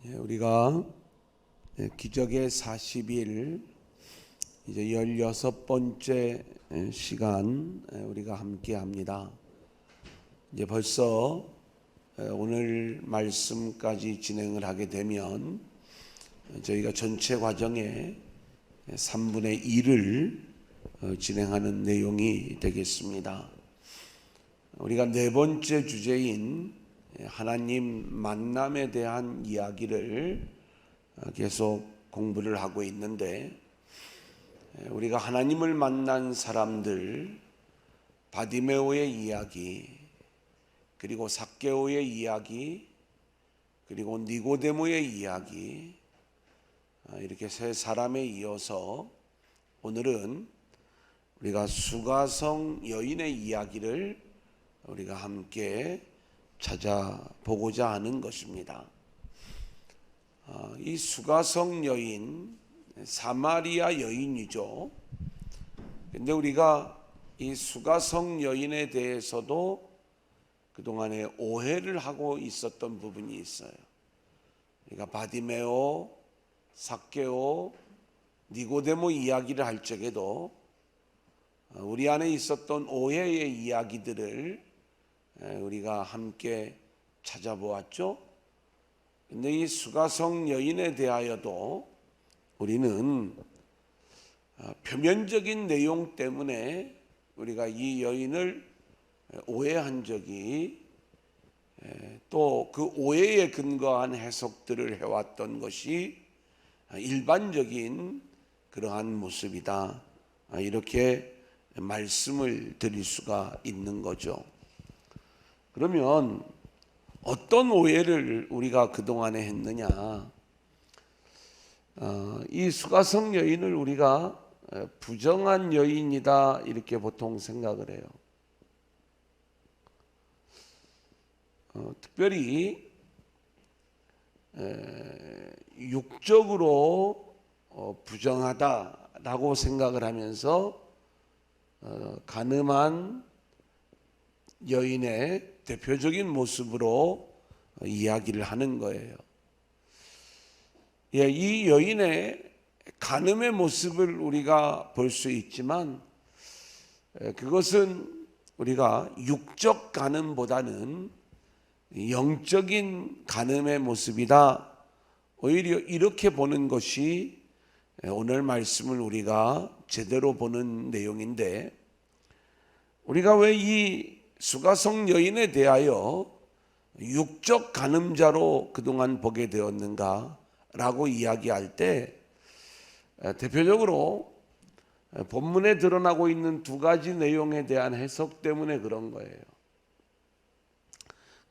우리가 기적의 40일 이제 16번째 시간 우리가 함께 합니다. 이제 벌써 오늘 말씀까지 진행을 하게 되면 저희가 전체 과정의 3분의 1을 진행하는 내용이 되겠습니다. 우리가 네 번째 주제인 하나님 만남에 대한 이야기를 계속 공부를 하고 있는데, 우리가 하나님을 만난 사람들, 바디메오의 이야기, 그리고 삭개오의 이야기, 그리고 니고데모의 이야기, 이렇게 세 사람에 이어서 오늘은 우리가 수가성 여인의 이야기를 우리가 함께 찾아보고자 하는 것입니다. 이 수가성 여인, 사마리아 여인이죠. 근데 우리가 이 수가성 여인에 대해서도 그동안에 오해를 하고 있었던 부분이 있어요. 우리가 바디메오, 삭개오, 니고데모 이야기를 할 적에도 우리 안에 있었던 오해의 이야기들을 우리가 함께 찾아보았죠. 근데 이 수가성 여인에 대하여도 우리는 표면적인 내용 때문에 우리가 이 여인을 오해한 적이, 또 그 오해에 근거한 해석들을 해왔던 것이 일반적인 그러한 모습이다, 이렇게 말씀을 드릴 수가 있는 거죠. 그러면 어떤 오해를 우리가 그동안에 했느냐? 이 수가성 여인을 우리가 부정한 여인이다, 이렇게 보통 생각을 해요. 특별히 육적으로 부정하다라고 생각을 하면서 가늠한 여인의 대표적인 모습으로 이야기를 하는 거예요. 이 여인의 간음의 모습을 우리가 볼 수 있지만, 그것은 우리가 육적 간음보다는 영적인 간음의 모습이다, 오히려 이렇게 보는 것이 오늘 말씀을 우리가 제대로 보는 내용인데, 우리가 왜 이 수가성 여인에 대하여 육적 간음자로 그동안 보게 되었는가 라고 이야기할 때, 대표적으로 본문에 드러나고 있는 두 가지 내용에 대한 해석 때문에 그런 거예요.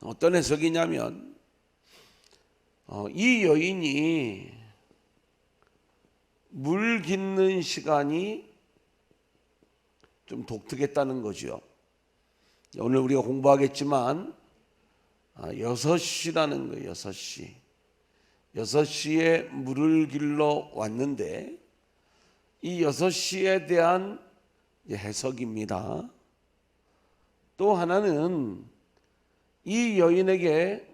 어떤 해석이냐면, 이 여인이 물 깃는 시간이 좀 독특했다는 거죠. 오늘 우리가 공부하겠지만 6시라는 거예요. 6시. 6시에 물을 길러 왔는데, 이 6시에 대한 해석입니다. 또 하나는 이 여인에게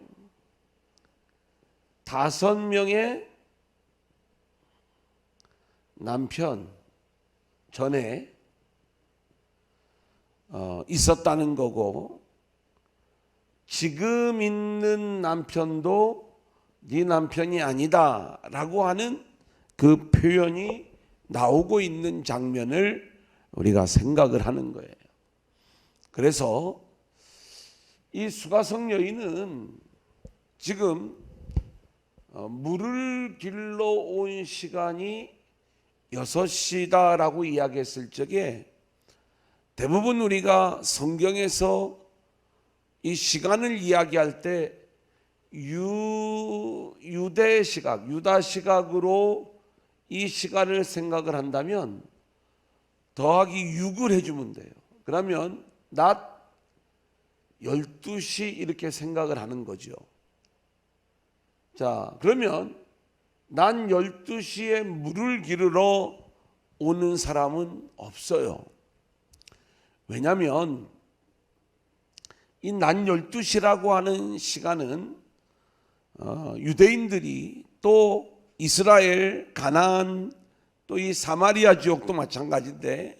5명의 남편 전에 있었다는 거고, 지금 있는 남편도 네 남편이 아니다 라고 하는 그 표현이 나오고 있는 장면을 우리가 생각을 하는 거예요. 그래서 이 수가성 여인은 지금 물을 길러 온 시간이 6시다라고 이야기했을 적에, 대부분 우리가 성경에서 이 시간을 이야기할 때 유대 시각, 유다 시각으로 이 시간을 생각을 한다면 더하기 6을 해주면 돼요. 그러면 낮 12시 이렇게 생각을 하는 거죠. 자, 그러면 낮 12시에 물을 기르러 오는 사람은 없어요. 왜냐하면 이 낮 12시라고 하는 시간은 유대인들이 또 이스라엘, 가나안, 또 이 사마리아 지역도 마찬가지인데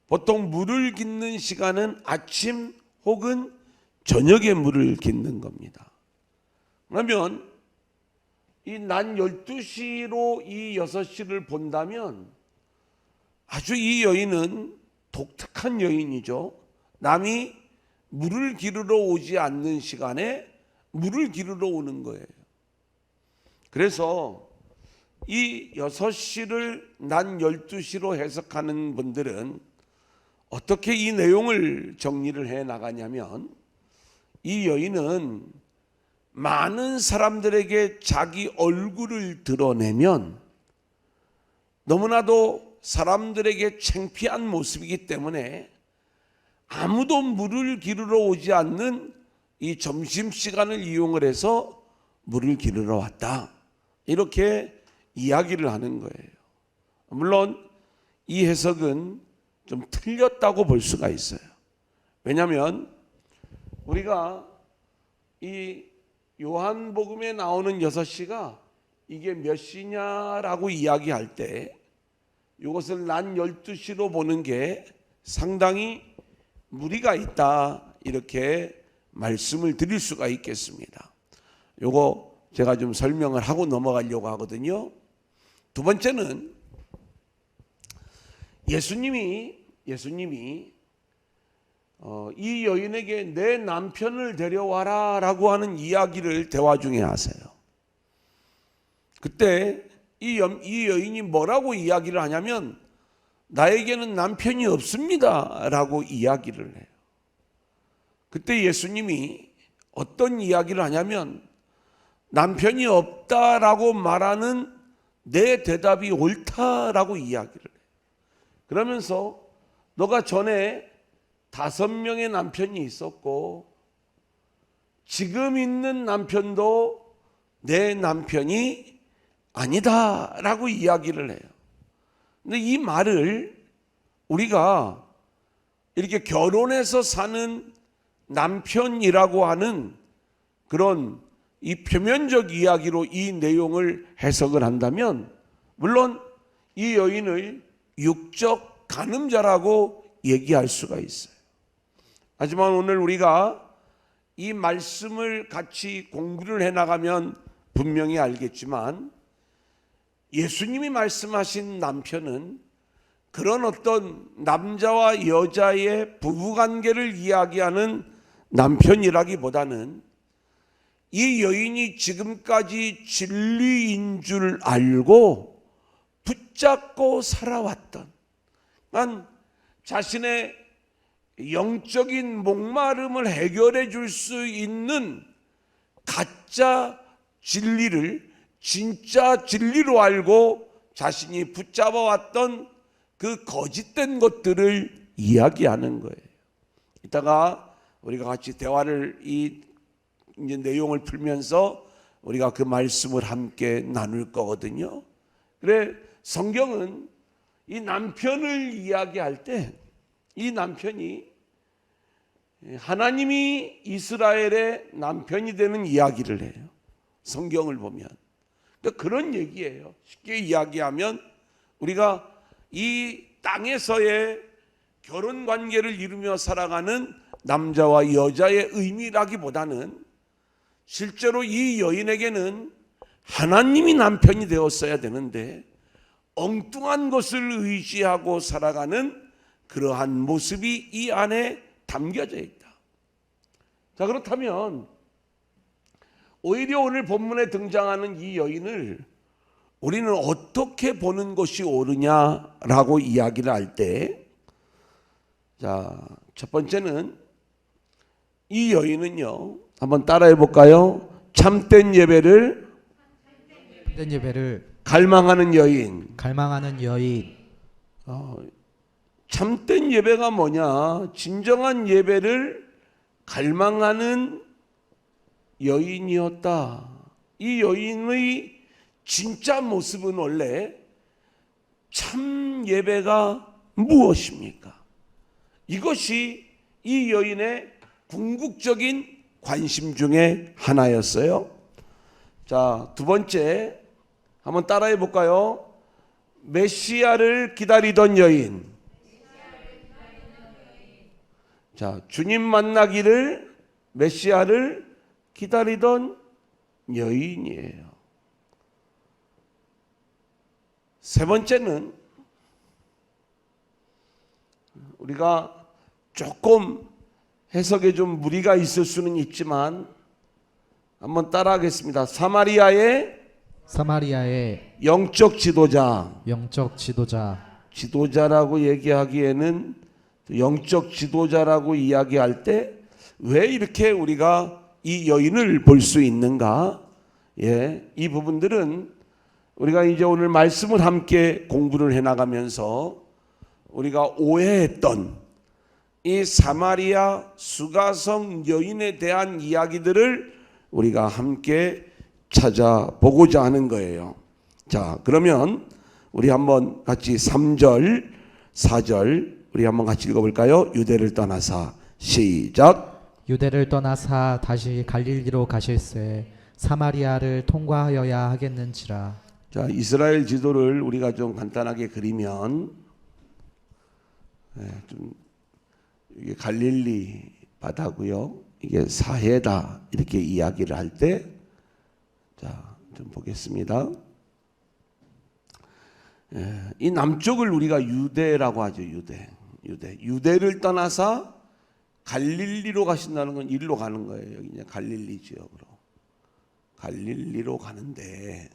보통 물을 깃는 시간은 아침 혹은 저녁에 물을 깃는 겁니다. 그러면 이 낮 12시로 이 6시를 본다면 아주 이 여인은 독특한 여인이죠. 남이 물을 기르러 오지 않는 시간에 물을 기르러 오는 거예요. 그래서 이 6시를 낮 12시로 해석하는 분들은 어떻게 이 내용을 정리를 해 나가냐면 이 여인은 많은 사람들에게 자기 얼굴을 드러내면 너무나도 사람들에게 창피한 모습이기 때문에 아무도 물을 기르러 오지 않는 이 점심시간을 이용을 해서 물을 기르러 왔다. 이렇게 이야기를 하는 거예요. 물론 이 해석은 좀 틀렸다고 볼 수가 있어요. 왜냐하면 우리가 이 요한복음에 나오는 6시가 이게 몇 시냐라고 이야기할 때 이것을 낮 12시로 보는 게 상당히 무리가 있다 이렇게 말씀을 드릴 수가 있겠습니다. 요거 제가 좀 설명을 하고 넘어가려고 하거든요. 두 번째는 예수님이 이 여인에게 내 남편을 데려와라 라고 하는 이야기를 대화 중에 하세요. 그때 이 여인이 뭐라고 이야기를 하냐면 나에게는 남편이 없습니다 라고 이야기를 해요. 그때 예수님이 어떤 이야기를 하냐면 남편이 없다라고 말하는 내 대답이 옳다라고 이야기를 해요. 그러면서 너가 전에 5명의 남편이 있었고 지금 있는 남편도 내 남편이 아니다라고 이야기를 해요. 근데 이 말을 우리가 이렇게 결혼해서 사는 남편이라고 하는 그런 이 표면적 이야기로 이 내용을 해석을 한다면 물론 이 여인을 육적 간음자라고 얘기할 수가 있어요. 하지만 오늘 우리가 이 말씀을 같이 공부를 해나가면 분명히 알겠지만 예수님이 말씀하신 남편은 그런 어떤 남자와 여자의 부부관계를 이야기하는 남편이라기보다는 이 여인이 지금까지 진리인 줄 알고 붙잡고 살아왔던 자신의 영적인 목마름을 해결해 줄 수 있는 가짜 진리를 진짜 진리로 알고 자신이 붙잡아 왔던 그 거짓된 것들을 이야기하는 거예요. 이따가 우리가 같이 대화를 이제 내용을 풀면서 우리가 그 말씀을 함께 나눌 거거든요. 그래 성경은 이 남편을 이야기할 때 이 남편이 하나님이 이스라엘의 남편이 되는 이야기를 해요. 성경을 보면 그러니까 그런 얘기예요. 쉽게 이야기하면 우리가 이 땅에서의 결혼 관계를 이루며 살아가는 남자와 여자의 의미라기보다는 실제로 이 여인에게는 하나님이 남편이 되었어야 되는데 엉뚱한 것을 의지하고 살아가는 그러한 모습이 이 안에 담겨져 있다. 자, 그렇다면 오히려 오늘 본문에 등장하는 이 여인을 우리는 어떻게 보는 것이 옳으냐라고 이야기를 할 때, 자, 첫 번째는 이 여인은요, 한번 따라해 볼까요? 참된 예배를 갈망하는 여인. 참된 예배가 뭐냐? 진정한 예배를 갈망하는 여인이었다. 이 여인의 진짜 모습은 원래 참 예배가 무엇입니까? 이것이 이 여인의 궁극적인 관심 중에 하나였어요. 자, 두 번째 한번 따라해 볼까요? 메시아를 기다리던 여인. 자, 주님 만나기를, 메시아를 기다리던 여인이에요. 세 번째는 우리가 조금 해석에 좀 무리가 있을 수는 있지만 한번 따라하겠습니다. 사마리아의 영적 지도자. 지도자라고 얘기하기에는, 영적 지도자라고 이야기할 때 왜 이렇게 우리가 이 여인을 볼 수 있는가? 예, 이 부분들은 우리가 이제 오늘 말씀을 함께 공부를 해나가면서 우리가 오해했던 이 사마리아 수가성 여인에 대한 이야기들을 우리가 함께 찾아보고자 하는 거예요. 자, 그러면 우리 한번 같이 3절, 4절 우리 한번 같이 읽어볼까요? 유대를 떠나사. 시작. 유대를 떠나사 다시 갈릴리로 가실새 사마리아를 통과하여야 하겠는지라. 자, 이스라엘 지도를 우리가 좀 간단하게 그리면, 좀 이게 갈릴리 바다고요. 이게 사해다 이렇게 이야기를 할 때, 자, 좀 보겠습니다. 이 남쪽을 우리가 유대라고 하죠. 유대를 떠나서 갈릴리로 가신다는 건 일로 가는 거예요. 여기 이제 갈릴리 지역으로. 갈릴리로 가는데,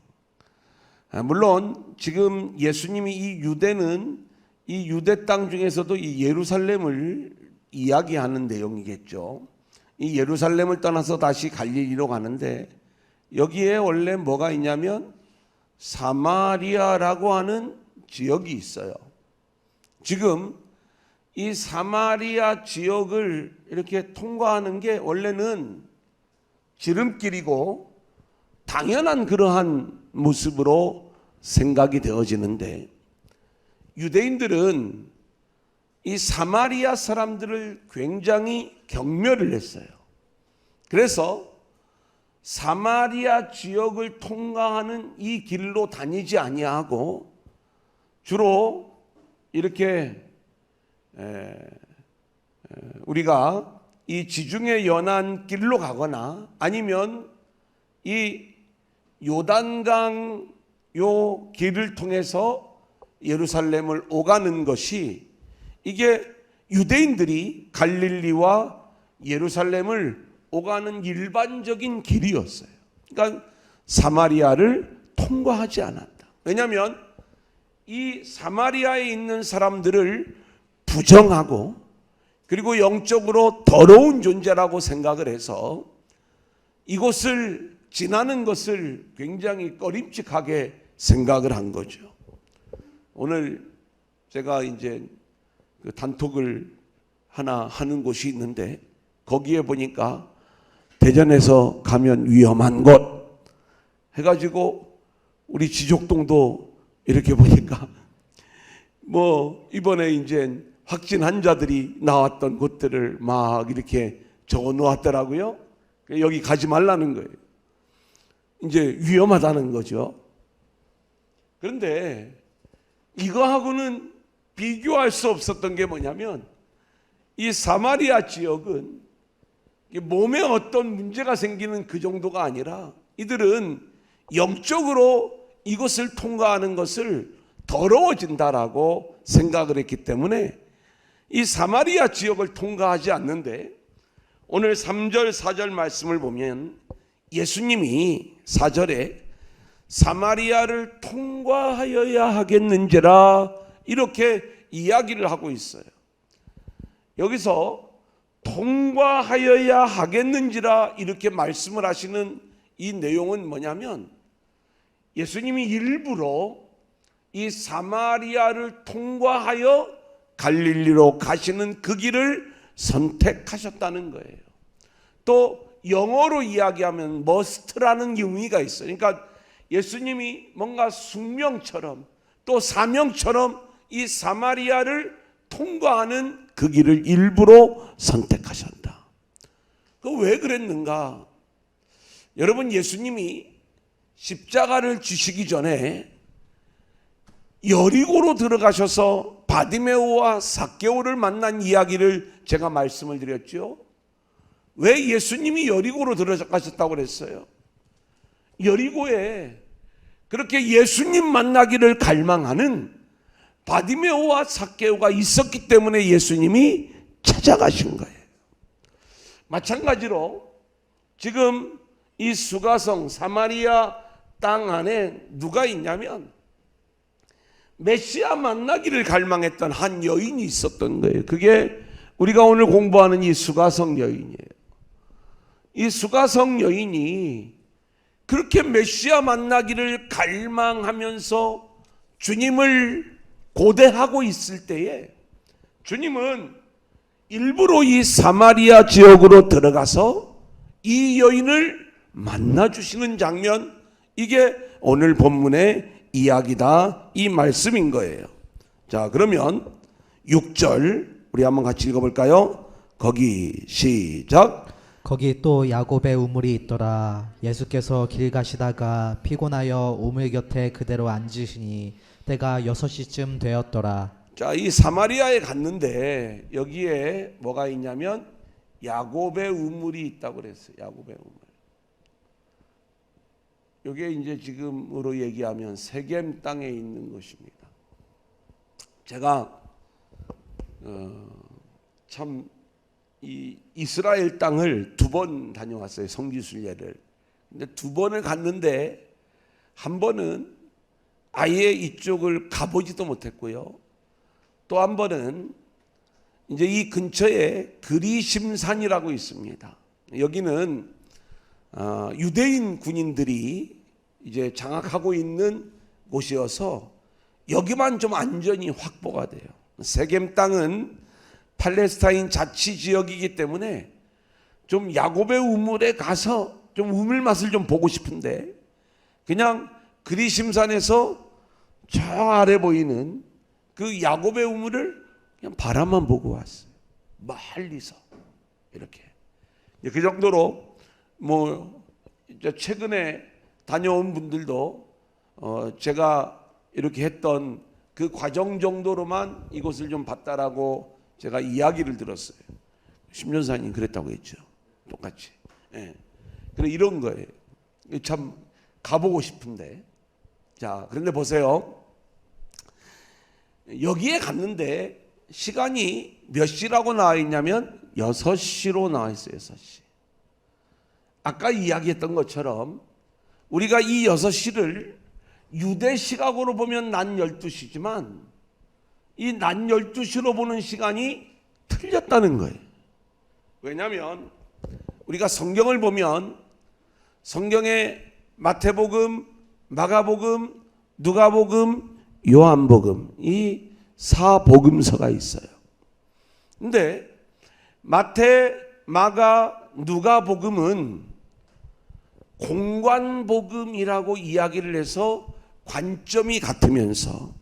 물론 지금 예수님이 이 유대는 이 유대 땅 중에서도 이 예루살렘을 이야기하는 내용이겠죠. 이 예루살렘을 떠나서 다시 갈릴리로 가는데, 여기에 원래 뭐가 있냐면 사마리아라고 하는 지역이 있어요. 지금 이 사마리아 지역을 이렇게 통과하는 게 원래는 지름길이고 당연한 그러한 모습으로 생각이 되어지는데, 유대인들은 이 사마리아 사람들을 굉장히 경멸을 했어요. 그래서 사마리아 지역을 통과하는 이 길로 다니지 아니하고 주로 이렇게 우리가 이 지중해 연안 길로 가거나 아니면 이 요단강 요 길을 통해서 예루살렘을 오가는 것이, 이게 유대인들이 갈릴리와 예루살렘을 오가는 일반적인 길이었어요. 그러니까 사마리아를 통과하지 않았다. 왜냐하면 이 사마리아에 있는 사람들을 부정하고 그리고 영적으로 더러운 존재라고 생각을 해서 이곳을 지나는 것을 굉장히 꺼림칙하게 생각을 한 거죠. 오늘 제가 이제 그 단톡을 하나 하는 곳이 있는데, 거기에 보니까 대전에서 가면 위험한 곳 해가지고 우리 지족동도 이렇게 보니까 뭐 이번에 이제 확진 환자들이 나왔던 곳들을 막 이렇게 적어 놓았더라고요. 여기 가지 말라는 거예요. 이제 위험하다는 거죠. 그런데 이거하고는 비교할 수 없었던 게 뭐냐면, 이 사마리아 지역은 몸에 어떤 문제가 생기는 그 정도가 아니라 이들은 영적으로 이것을 통과하는 것을 더러워진다라고 생각을 했기 때문에 이 사마리아 지역을 통과하지 않는데, 오늘 3절 4절 말씀을 보면 예수님이 4절에 사마리아를 통과하여야 하겠는지라 이렇게 이야기를 하고 있어요. 여기서 통과하여야 하겠는지라 이렇게 말씀을 하시는 이 내용은 뭐냐면, 예수님이 일부러 이 사마리아를 통과하여 갈릴리로 가시는 그 길을 선택하셨다는 거예요. 또 영어로 이야기하면 must라는 의미가 있어요. 그러니까 예수님이 뭔가 숙명처럼 또 사명처럼 이 사마리아를 통과하는 그 길을 일부러 선택하셨다. 그 왜 그랬는가? 여러분, 예수님이 십자가를 지시기 전에 여리고로 들어가셔서 바디메오와 삭개오를 만난 이야기를 제가 말씀을 드렸죠. 왜 예수님이 여리고로 들어가셨다고 그랬어요? 여리고에 그렇게 예수님 만나기를 갈망하는 바디메오와 삭개오가 있었기 때문에 예수님이 찾아가신 거예요. 마찬가지로 지금 이 수가성 사마리아 땅 안에 누가 있냐면 메시아 만나기를 갈망했던 한 여인이 있었던 거예요. 그게 우리가 오늘 공부하는 이 수가성 여인이에요. 이 수가성 여인이 그렇게 메시아 만나기를 갈망하면서 주님을 고대하고 있을 때에 주님은 일부러 이 사마리아 지역으로 들어가서 이 여인을 만나주시는 장면, 이게 오늘 본문의 이야기다, 이 말씀인 거예요. 자, 그러면 6절 우리 한번 같이 읽어볼까요? 거기 시작. 거기 또 야곱의 우물이 있더라. 예수께서 길 가시다가 피곤하여 우물 곁에 그대로 앉으시니 때가 6시쯤 되었더라. 자, 이 사마리아에 갔는데 여기에 뭐가 있냐면 야곱의 우물이 있다고 그랬어요. 야곱의 우물. 이게 이제 지금으로 얘기하면 세겜 땅에 있는 것입니다. 제가 참 이 이스라엘 땅을 2번 다녀왔어요. 성지순례를. 근데 2번을 갔는데 한 번은 아예 이쪽을 가보지도 못했고요. 또 한 번은 이제 이 근처에 그리심산이라고 있습니다. 여기는 유대인 군인들이 이제 장악하고 있는 곳이어서 여기만 좀 안전이 확보가 돼요. 세겜 땅은 팔레스타인 자치 지역이기 때문에 좀 야곱의 우물에 가서 좀 우물 맛을 좀 보고 싶은데 그냥 그리심산에서 저 아래 보이는 그 야곱의 우물을 그냥 바라만 보고 왔어요. 멀리서 이렇게. 그 정도로 뭐 최근에 다녀온 분들도 제가 이렇게 했던 그 과정 정도로만 이곳을 좀 봤다라고 제가 이야기를 들었어요. 심전사님 그랬다고 했죠. 똑같이. 예. 그래 이런 거예요. 참 가보고 싶은데. 자, 그런데 보세요. 여기에 갔는데 시간이 몇 시라고 나와 있냐면 6시로 나와 있어요. 6시. 아까 이야기했던 것처럼 우리가 이 6시를 유대 시각으로 보면 낮 12시지만 이 낮 12시로 보는 시간이 틀렸다는 거예요. 왜냐하면 우리가 성경을 보면 성경에 마태복음, 마가복음, 누가복음, 요한복음 이 4복음서가 있어요. 근데 마태, 마가, 누가복음은 공관복음이라고 이야기를 해서 관점이 같으면서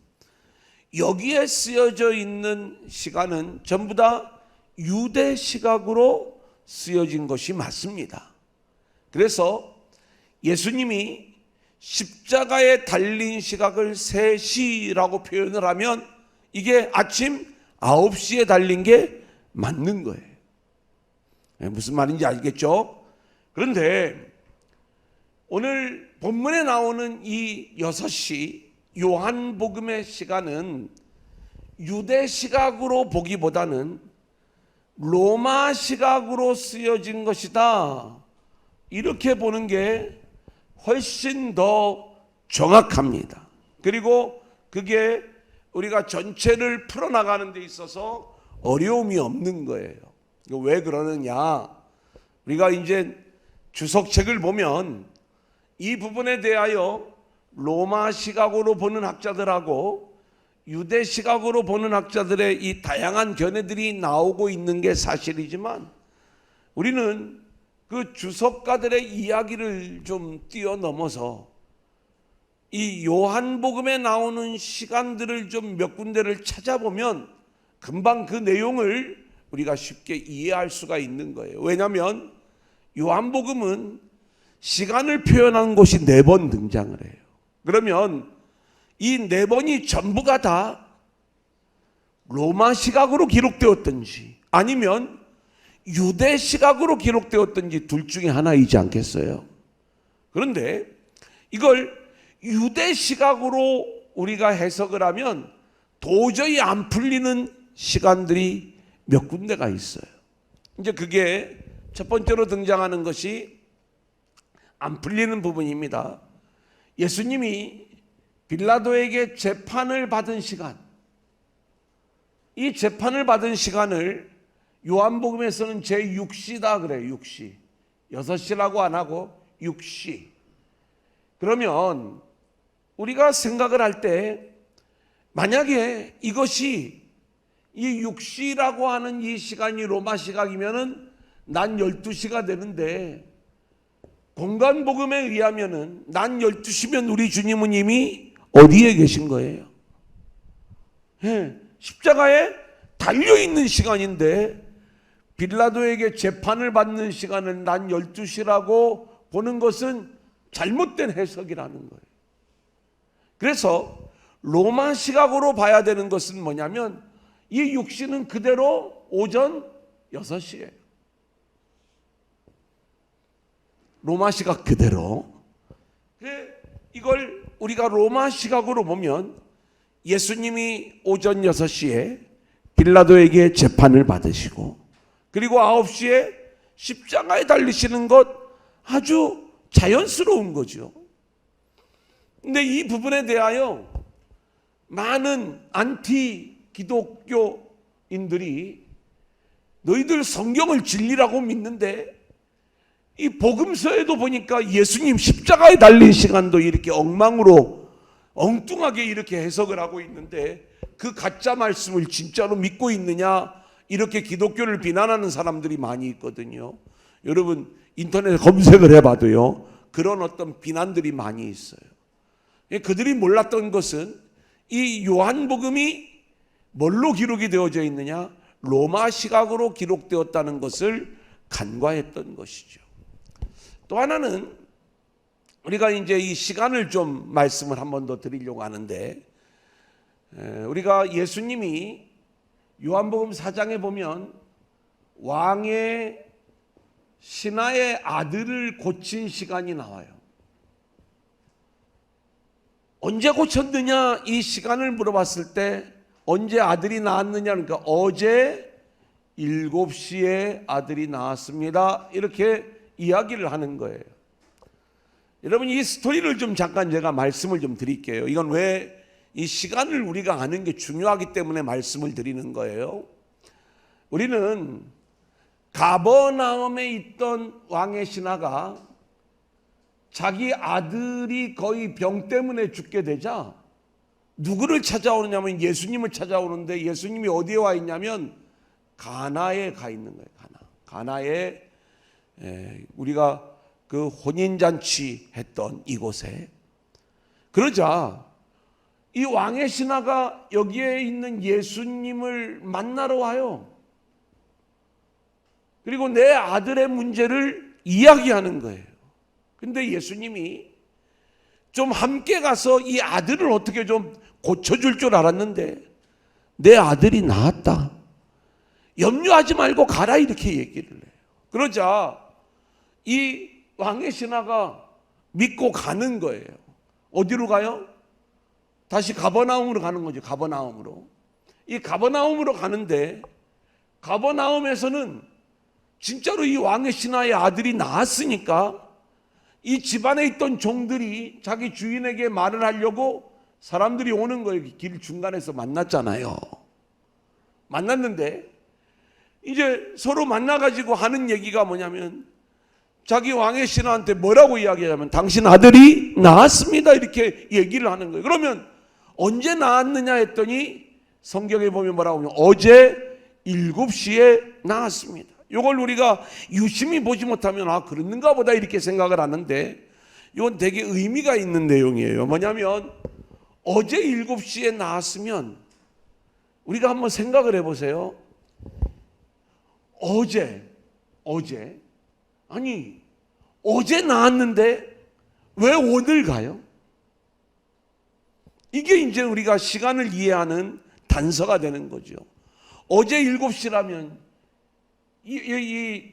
여기에 쓰여져 있는 시간은 전부 다 유대 시각으로 쓰여진 것이 맞습니다. 그래서 예수님이 십자가에 달린 시각을 3시라고 표현을 하면 이게 아침 9시에 달린 게 맞는 거예요. 무슨 말인지 알겠죠? 그런데 오늘 본문에 나오는 이 6시 요한복음의 시간은 유대 시각으로 보기보다는 로마 시각으로 쓰여진 것이다. 이렇게 보는 게 훨씬 더 정확합니다. 그리고 그게 우리가 전체를 풀어나가는 데 있어서 어려움이 없는 거예요. 왜 그러느냐? 우리가 이제 주석책을 보면 이 부분에 대하여 로마 시각으로 보는 학자들하고 유대 시각으로 보는 학자들의 이 다양한 견해들이 나오고 있는 게 사실이지만 우리는 그 주석가들의 이야기를 좀 뛰어넘어서 이 요한복음에 나오는 시간들을 좀 몇 군데를 찾아보면 금방 그 내용을 우리가 쉽게 이해할 수가 있는 거예요. 왜냐하면 요한복음은 시간을 표현한 곳이 4번 등장을 해요. 그러면 이 4번이 전부가 다 로마 시각으로 기록되었든지 아니면 유대 시각으로 기록되었든지 둘 중에 하나이지 않겠어요? 그런데 이걸 유대 시각으로 우리가 해석을 하면 도저히 안 풀리는 시간들이 몇 군데가 있어요. 이제 그게 첫 번째로 등장하는 것이 안 풀리는 부분입니다. 예수님이 빌라도에게 재판을 받은 시간, 이 재판을 받은 시간을 요한복음에서는 제6시다 그래요. 6시. 6시라고 안 하고 6시. 그러면 우리가 생각을 할 때 만약에 이것이 이 6시라고 하는 이 시간이 로마 시각이면은 난 12시가 되는데 공간복음에 의하면은 난 12시면 우리 주님은 이미 어디에 계신 거예요? 십자가에 달려있는 시간인데 빌라도에게 재판을 받는 시간을 난 12시라고 보는 것은 잘못된 해석이라는 거예요. 그래서 로마 시각으로 봐야 되는 것은 뭐냐면 이 6시는 그대로 오전 6시예요. 로마 시각 그대로. 이걸 우리가 로마 시각으로 보면 예수님이 오전 6시에 빌라도에게 재판을 받으시고 그리고 9시에 십자가에 달리시는 것 아주 자연스러운 거죠. 근데 이 부분에 대하여 많은 안티 기독교인들이 너희들 성경을 진리라고 믿는데 이 복음서에도 보니까 예수님 십자가에 달린 시간도 이렇게 엉망으로 엉뚱하게 이렇게 해석을 하고 있는데 그 가짜 말씀을 진짜로 믿고 있느냐, 이렇게 기독교를 비난하는 사람들이 많이 있거든요. 여러분 인터넷에 검색을 해봐도요 그런 어떤 비난들이 많이 있어요. 그들이 몰랐던 것은 이 요한복음이 뭘로 기록이 되어져 있느냐, 로마 시각으로 기록되었다는 것을 간과했던 것이죠. 또 하나는 우리가 이제 이 시간을 좀 말씀을 한 번 더 드리려고 하는데, 우리가 예수님이 요한복음 4장에 보면 왕의 신하의 아들을 고친 시간이 나와요. 언제 고쳤느냐 이 시간을 물어봤을 때 언제 아들이 낳았느냐, 그러니까 어제 7시에 아들이 낳았습니다, 이렇게 이야기를 하는 거예요. 여러분 이 스토리를 좀 잠깐 제가 말씀을 좀 드릴게요. 이건 왜 이 시간을 우리가 아는 게 중요하기 때문에 말씀을 드리는 거예요. 우리는 가버나움에 있던 왕의 신하가 자기 아들이 거의 병 때문에 죽게 되자 누구를 찾아오느냐면 예수님을 찾아오는데, 예수님이 어디에 와 있냐면 가나에 가 있는 거예요. 가나에 우리가 그 혼인잔치 했던 이곳에. 그러자 이 왕의 신하가 여기에 있는 예수님을 만나러 와요. 그리고 내 아들의 문제를 이야기하는 거예요. 근데 예수님이 좀 함께 가서 이 아들을 어떻게 좀 고쳐줄 줄 알았는데 내 아들이 나았다, 염려하지 말고 가라, 이렇게 얘기를 해요. 그러자 이 왕의 신하가 믿고 가는 거예요. 어디로 가요? 다시 가버나움으로 가는 거죠. 가버나움으로. 이 가버나움으로 가는데 가버나움에서는 진짜로 이 왕의 신하의 아들이 나았으니까 이 집안에 있던 종들이 자기 주인에게 말을 하려고 사람들이 오는 거예요. 길 중간에서 만났잖아요. 만났는데 이제 서로 만나가지고 하는 얘기가 뭐냐면 자기 왕의 신하한테 뭐라고 이야기하냐면 당신 아들이 나았습니다, 이렇게 얘기를 하는 거예요. 그러면 언제 나았느냐 했더니 성경에 보면 뭐라고 하면 어제 7시에 나았습니다. 이걸 우리가 유심히 보지 못하면 그런가 보다 이렇게 생각을 하는데 이건 되게 의미가 있는 내용이에요. 뭐냐면 어제 7시에 나왔으면 우리가 한번 생각을 해보세요. 어제 아니 어제 나왔는데 왜 오늘 가요? 이게 이제 우리가 시간을 이해하는 단서가 되는 거죠. 어제 7시라면 이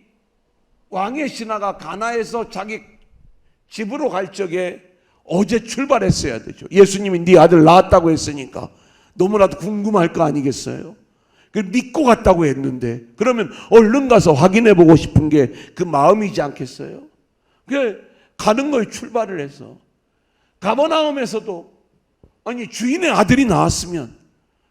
왕의 신하가 가나에서 자기 집으로 갈 적에 어제 출발했어야 되죠. 예수님이 네 아들 낳았다고 했으니까 너무나도 궁금할 거 아니겠어요? 믿고 갔다고 했는데 그러면 얼른 가서 확인해 보고 싶은 게 그 마음이지 않겠어요? 가는 거에 출발을 해서 가버나움에서도 아니 주인의 아들이 나왔으면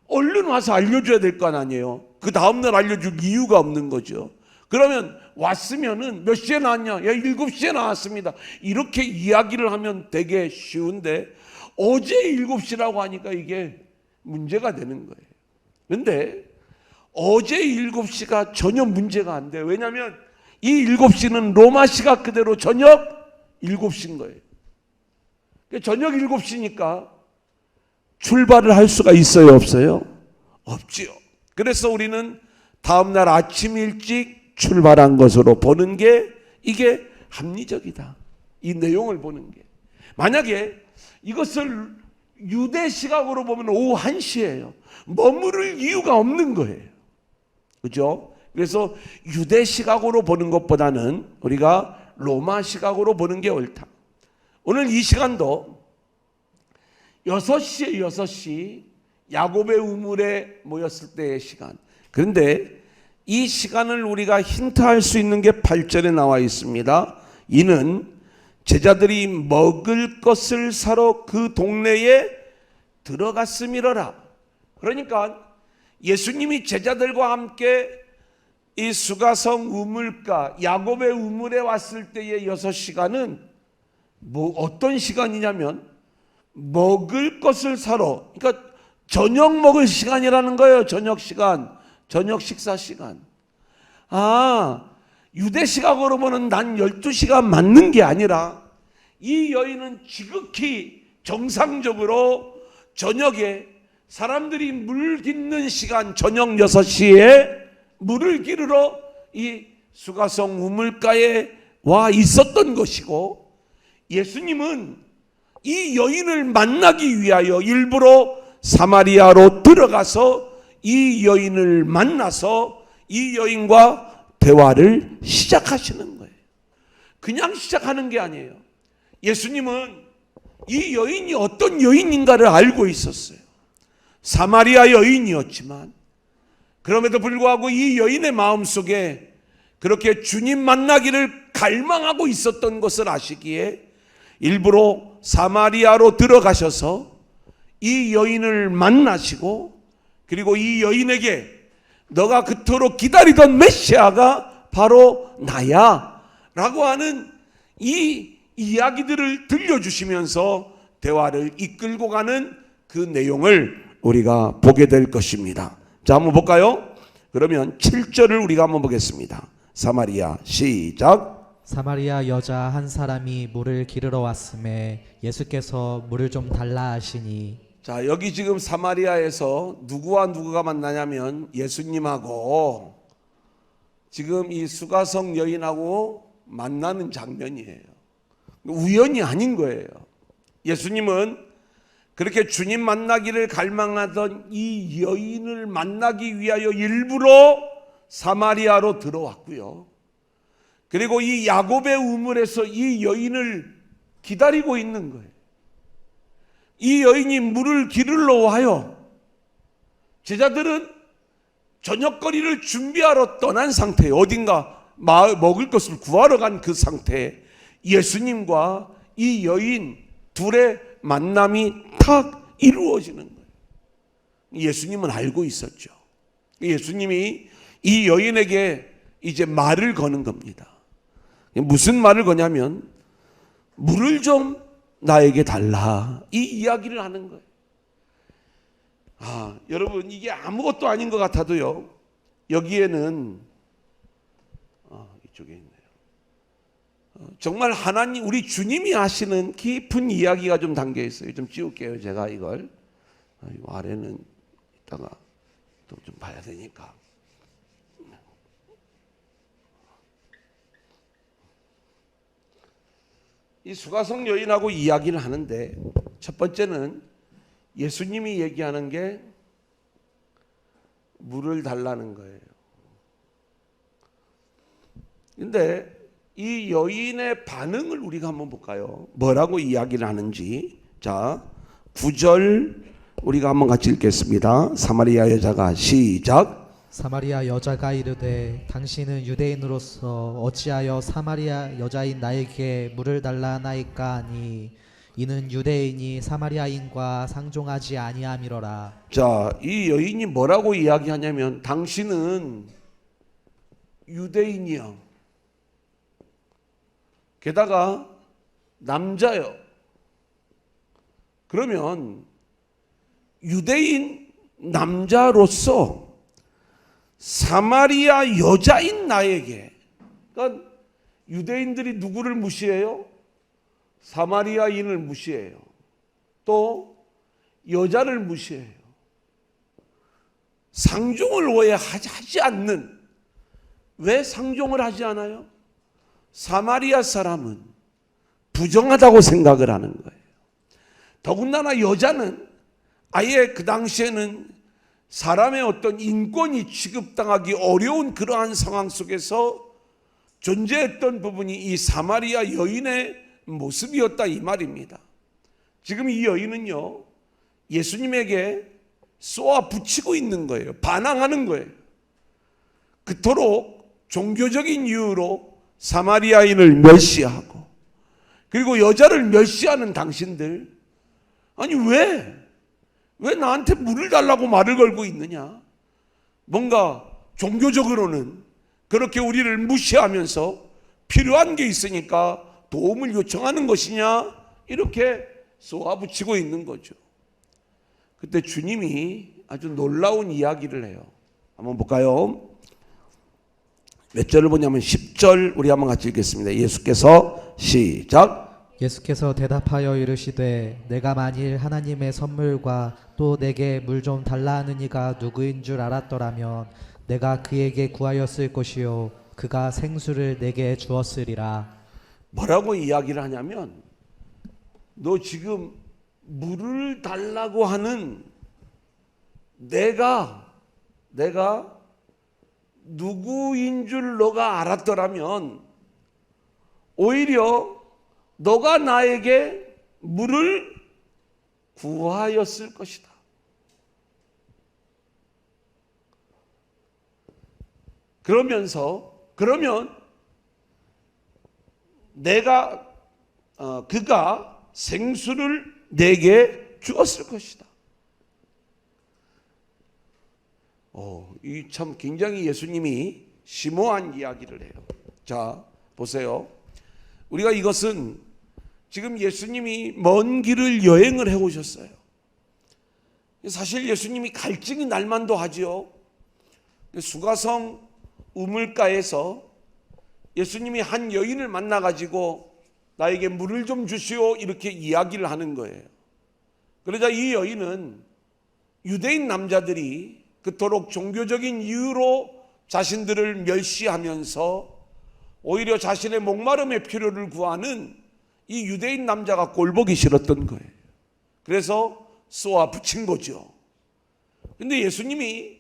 얼른 와서 알려줘야 될 거 아니에요. 그 다음날 알려줄 이유가 없는 거죠. 그러면 왔으면은 몇 시에 나왔냐? 야 7시에 나왔습니다. 이렇게 이야기를 하면 되게 쉬운데 어제 7시라고 하니까 이게 문제가 되는 거예요. 그런데 어제 7시가 전혀 문제가 안 돼요. 왜냐하면 이 7시는 로마 시각 그대로 저녁 7시인 거예요. 저녁 7시니까 출발을 할 수가 있어요, 없어요? 없지요. 그래서 우리는 다음날 아침 일찍 출발한 것으로 보는 게 이게 합리적이다. 이 내용을 보는 게. 만약에 이것을 유대 시각으로 보면 오후 1시예요. 머무를 이유가 없는 거예요. 그죠? 그래서 유대 시각으로 보는 것보다는 우리가 로마 시각으로 보는 게 옳다. 오늘 이 시간도 6시에 6시 야곱의 우물에 모였을 때의 시간. 그런데 이 시간을 우리가 힌트할 수 있는 게 8절에 나와 있습니다. 이는 제자들이 먹을 것을 사러 그 동네에 들어갔음이러라. 그러니까 예수님이 제자들과 함께 이 수가성 우물가 야곱의 우물에 왔을 때의 6시간은 어떤 시간이냐면 먹을 것을 사러, 그러니까 저녁 먹을 시간이라는 거예요. 저녁 시간, 저녁 식사 시간. 유대 시각으로 보는 난 12시가 맞는 게 아니라 이 여인은 지극히 정상적으로 저녁에 사람들이 물 깃는 시간 저녁 6시에 물을 기르러 이 수가성 우물가에 와 있었던 것이고, 예수님은 이 여인을 만나기 위하여 일부러 사마리아로 들어가서 이 여인을 만나서 이 여인과 대화를 시작하시는 거예요. 그냥 시작하는 게 아니에요. 예수님은 이 여인이 어떤 여인인가를 알고 있었어요. 사마리아 여인이었지만 그럼에도 불구하고 이 여인의 마음속에 그렇게 주님 만나기를 갈망하고 있었던 것을 아시기에 일부러 사마리아로 들어가셔서 이 여인을 만나시고, 그리고 이 여인에게 너가 그토록 기다리던 메시아가 바로 나야 라고 하는 이 이야기들을 들려주시면서 대화를 이끌고 가는 그 내용을 우리가 보게 될 것입니다. 자, 한번 볼까요? 그러면 7절을 우리가 한번 보겠습니다. 사마리아 시작. 사마리아 여자 한 사람이 물을 기르러 왔음에 예수께서 물을 좀 달라 하시니. 자, 여기 지금 사마리아에서 누구와 누구가 만나냐면 예수님하고 지금 이 수가성 여인하고 만나는 장면이에요. 우연이 아닌 거예요. 예수님은 그렇게 주님 만나기를 갈망하던 이 여인을 만나기 위하여 일부러 사마리아로 들어왔고요. 그리고 이 야곱의 우물에서 이 여인을 기다리고 있는 거예요. 이 여인이 물을 기르러 와요. 제자들은 저녁거리를 준비하러 떠난 상태에 어딘가 먹을 것을 구하러 간 그 상태에 예수님과 이 여인 둘의 만남이 탁 이루어지는 거예요. 예수님은 알고 있었죠. 예수님이 이 여인에게 이제 말을 거는 겁니다. 무슨 말을 거냐면 물을 좀 나에게 달라, 이 이야기를 하는 거예요. 여러분, 이게 아무것도 아닌 것 같아도요, 여기에는 이쪽에 있네요. 정말 하나님, 우리 주님이 하시는 깊은 이야기가 좀 담겨 있어요. 좀 지울게요, 제가 이걸. 이 아래는 이따가 또 좀 봐야 되니까. 이 수가성 여인하고 이야기를 하는데 첫 번째는 예수님이 얘기하는 게 물을 달라는 거예요. 근데 이 여인의 반응을 우리가 한번 볼까요? 뭐라고 이야기를 하는지. 자, 9절 우리가 한번 같이 읽겠습니다. 사마리아 여자가 시작. 사마리아 여자가 이르되 당신은 유대인으로서 어찌하여 사마리아 여자인 나에게 물을 달라 하나이까 하니 이는 유대인이 사마리아인과 상종하지 아니함이로라. 자, 이 여인이 뭐라고 이야기하냐면 당신은 유대인이야. 게다가 남자요. 그러면 유대인 남자로서 사마리아 여자인 나에게, 그러니까 유대인들이 누구를 무시해요? 사마리아인을 무시해요. 또 여자를 무시해요. 상종을 왜 하지 않는, 왜 상종을 하지 않아요? 사마리아 사람은 부정하다고 생각을 하는 거예요. 더군다나 여자는 아예 그 당시에는 사람의 어떤 인권이 취급당하기 어려운 그러한 상황 속에서 존재했던 부분이 이 사마리아 여인의 모습이었다 이 말입니다. 지금 이 여인은요, 예수님에게 쏘아 붙이고 있는 거예요. 반항하는 거예요. 그토록 종교적인 이유로 사마리아인을 멸시하고, 그리고 여자를 멸시하는 당신들, 아니 왜 나한테 물을 달라고 말을 걸고 있느냐? 뭔가 종교적으로는 그렇게 우리를 무시하면서 필요한 게 있으니까 도움을 요청하는 것이냐? 이렇게 쏘아붙이고 있는 거죠. 그때 주님이 아주 놀라운 이야기를 해요. 한번 볼까요? 몇 절을 보냐면 10절 우리 한번 같이 읽겠습니다. 예수께서 시작. 예수께서 대답하여 이르시되 내가 만일 하나님의 선물과 또 내게 물 좀 달라 하는 이가 누구인 줄 알았더라면 내가 그에게 구하였을 것이요 그가 생수를 내게 주었으리라. 뭐라고 이야기를 하냐면 너 지금 물을 달라고 하는 내가 누구인 줄 너가 알았더라면 오히려 너가 나에게 물을 구하였을 것이다. 그러면 그가 생수를 내게 주었을 것이다. 이 참 굉장히 예수님이 심오한 이야기를 해요. 자, 보세요. 우리가 이것은 지금 예수님이 먼 길을 여행을 해오셨어요. 사실 예수님이 갈증이 날만도 하지요. 수가성 우물가에서 예수님이 한 여인을 만나가지고 나에게 물을 좀 주시오 이렇게 이야기를 하는 거예요. 그러자 이 여인은 유대인 남자들이 그토록 종교적인 이유로 자신들을 멸시하면서 오히려 자신의 목마름의 필요를 구하는 이 유대인 남자가 꼴보기 싫었던 거예요. 그래서 쏘아 붙인 거죠. 근데 예수님이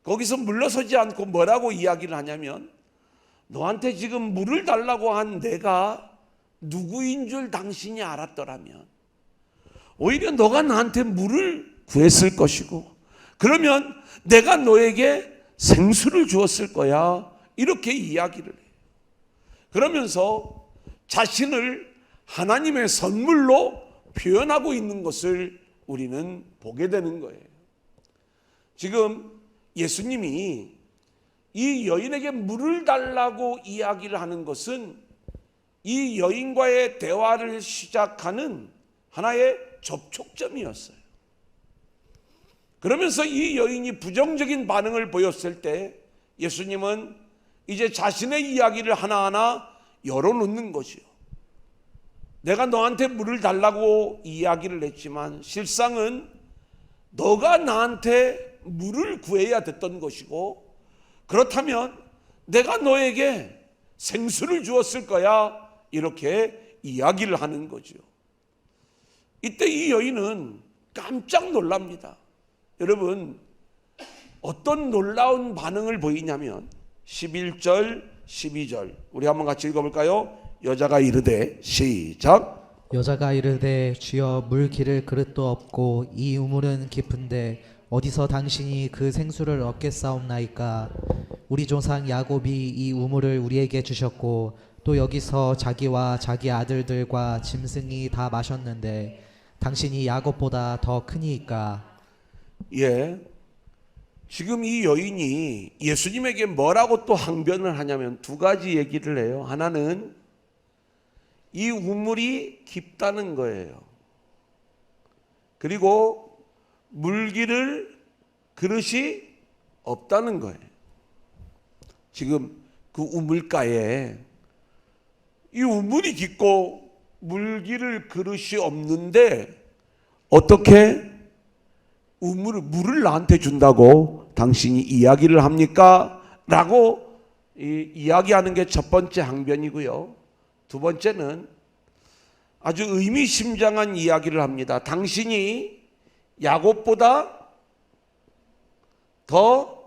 거기서 물러서지 않고 뭐라고 이야기를 하냐면 너한테 지금 물을 달라고 한 내가 누구인 줄 당신이 알았더라면 오히려 너가 나한테 물을 구했을 것이고 그러면 내가 너에게 생수를 주었을 거야 이렇게 이야기를 해요. 그러면서 자신을 하나님의 선물로 표현하고 있는 것을 우리는 보게 되는 거예요. 지금 예수님이 이 여인에게 물을 달라고 이야기를 하는 것은 이 여인과의 대화를 시작하는 하나의 접촉점이었어요. 그러면서 이 여인이 부정적인 반응을 보였을 때 예수님은 이제 자신의 이야기를 하나하나 열어놓는 것이요. 내가 너한테 물을 달라고 이야기를 했지만 실상은 너가 나한테 물을 구해야 됐던 것이고 그렇다면 내가 너에게 생수를 주었을 거야 이렇게 이야기를 하는 거죠. 이때 이 여인은 깜짝 놀랍니다. 여러분, 어떤 놀라운 반응을 보이냐면 11절, 12절 우리 한번 같이 읽어볼까요? 여자가 이르되, 시작. 여자가 이르되 주여 물 기를 그릇도 없고 이 우물은 깊은데 어디서 당신이 그 생수를 얻겠사옵나이까. 우리 조상 야곱이 이 우물을 우리에게 주셨고 또 여기서 자기와 자기 아들들과 짐승이 다 마셨는데 당신이 야곱보다 더 크니이까. 예, 지금 이 여인이 예수님에게 뭐라고 또 항변을 하냐면 두 가지 얘기를 해요. 하나는 이 우물이 깊다는 거예요. 그리고 물기를 그릇이 없다는 거예요. 지금 그 우물가에 이 우물이 깊고 물기를 그릇이 없는데 어떻게 물을 나한테 준다고 당신이 이야기를 합니까? 라고 이야기하는 게 첫 번째 항변이고요. 두 번째는 아주 의미심장한 이야기를 합니다. 당신이 야곱보다 더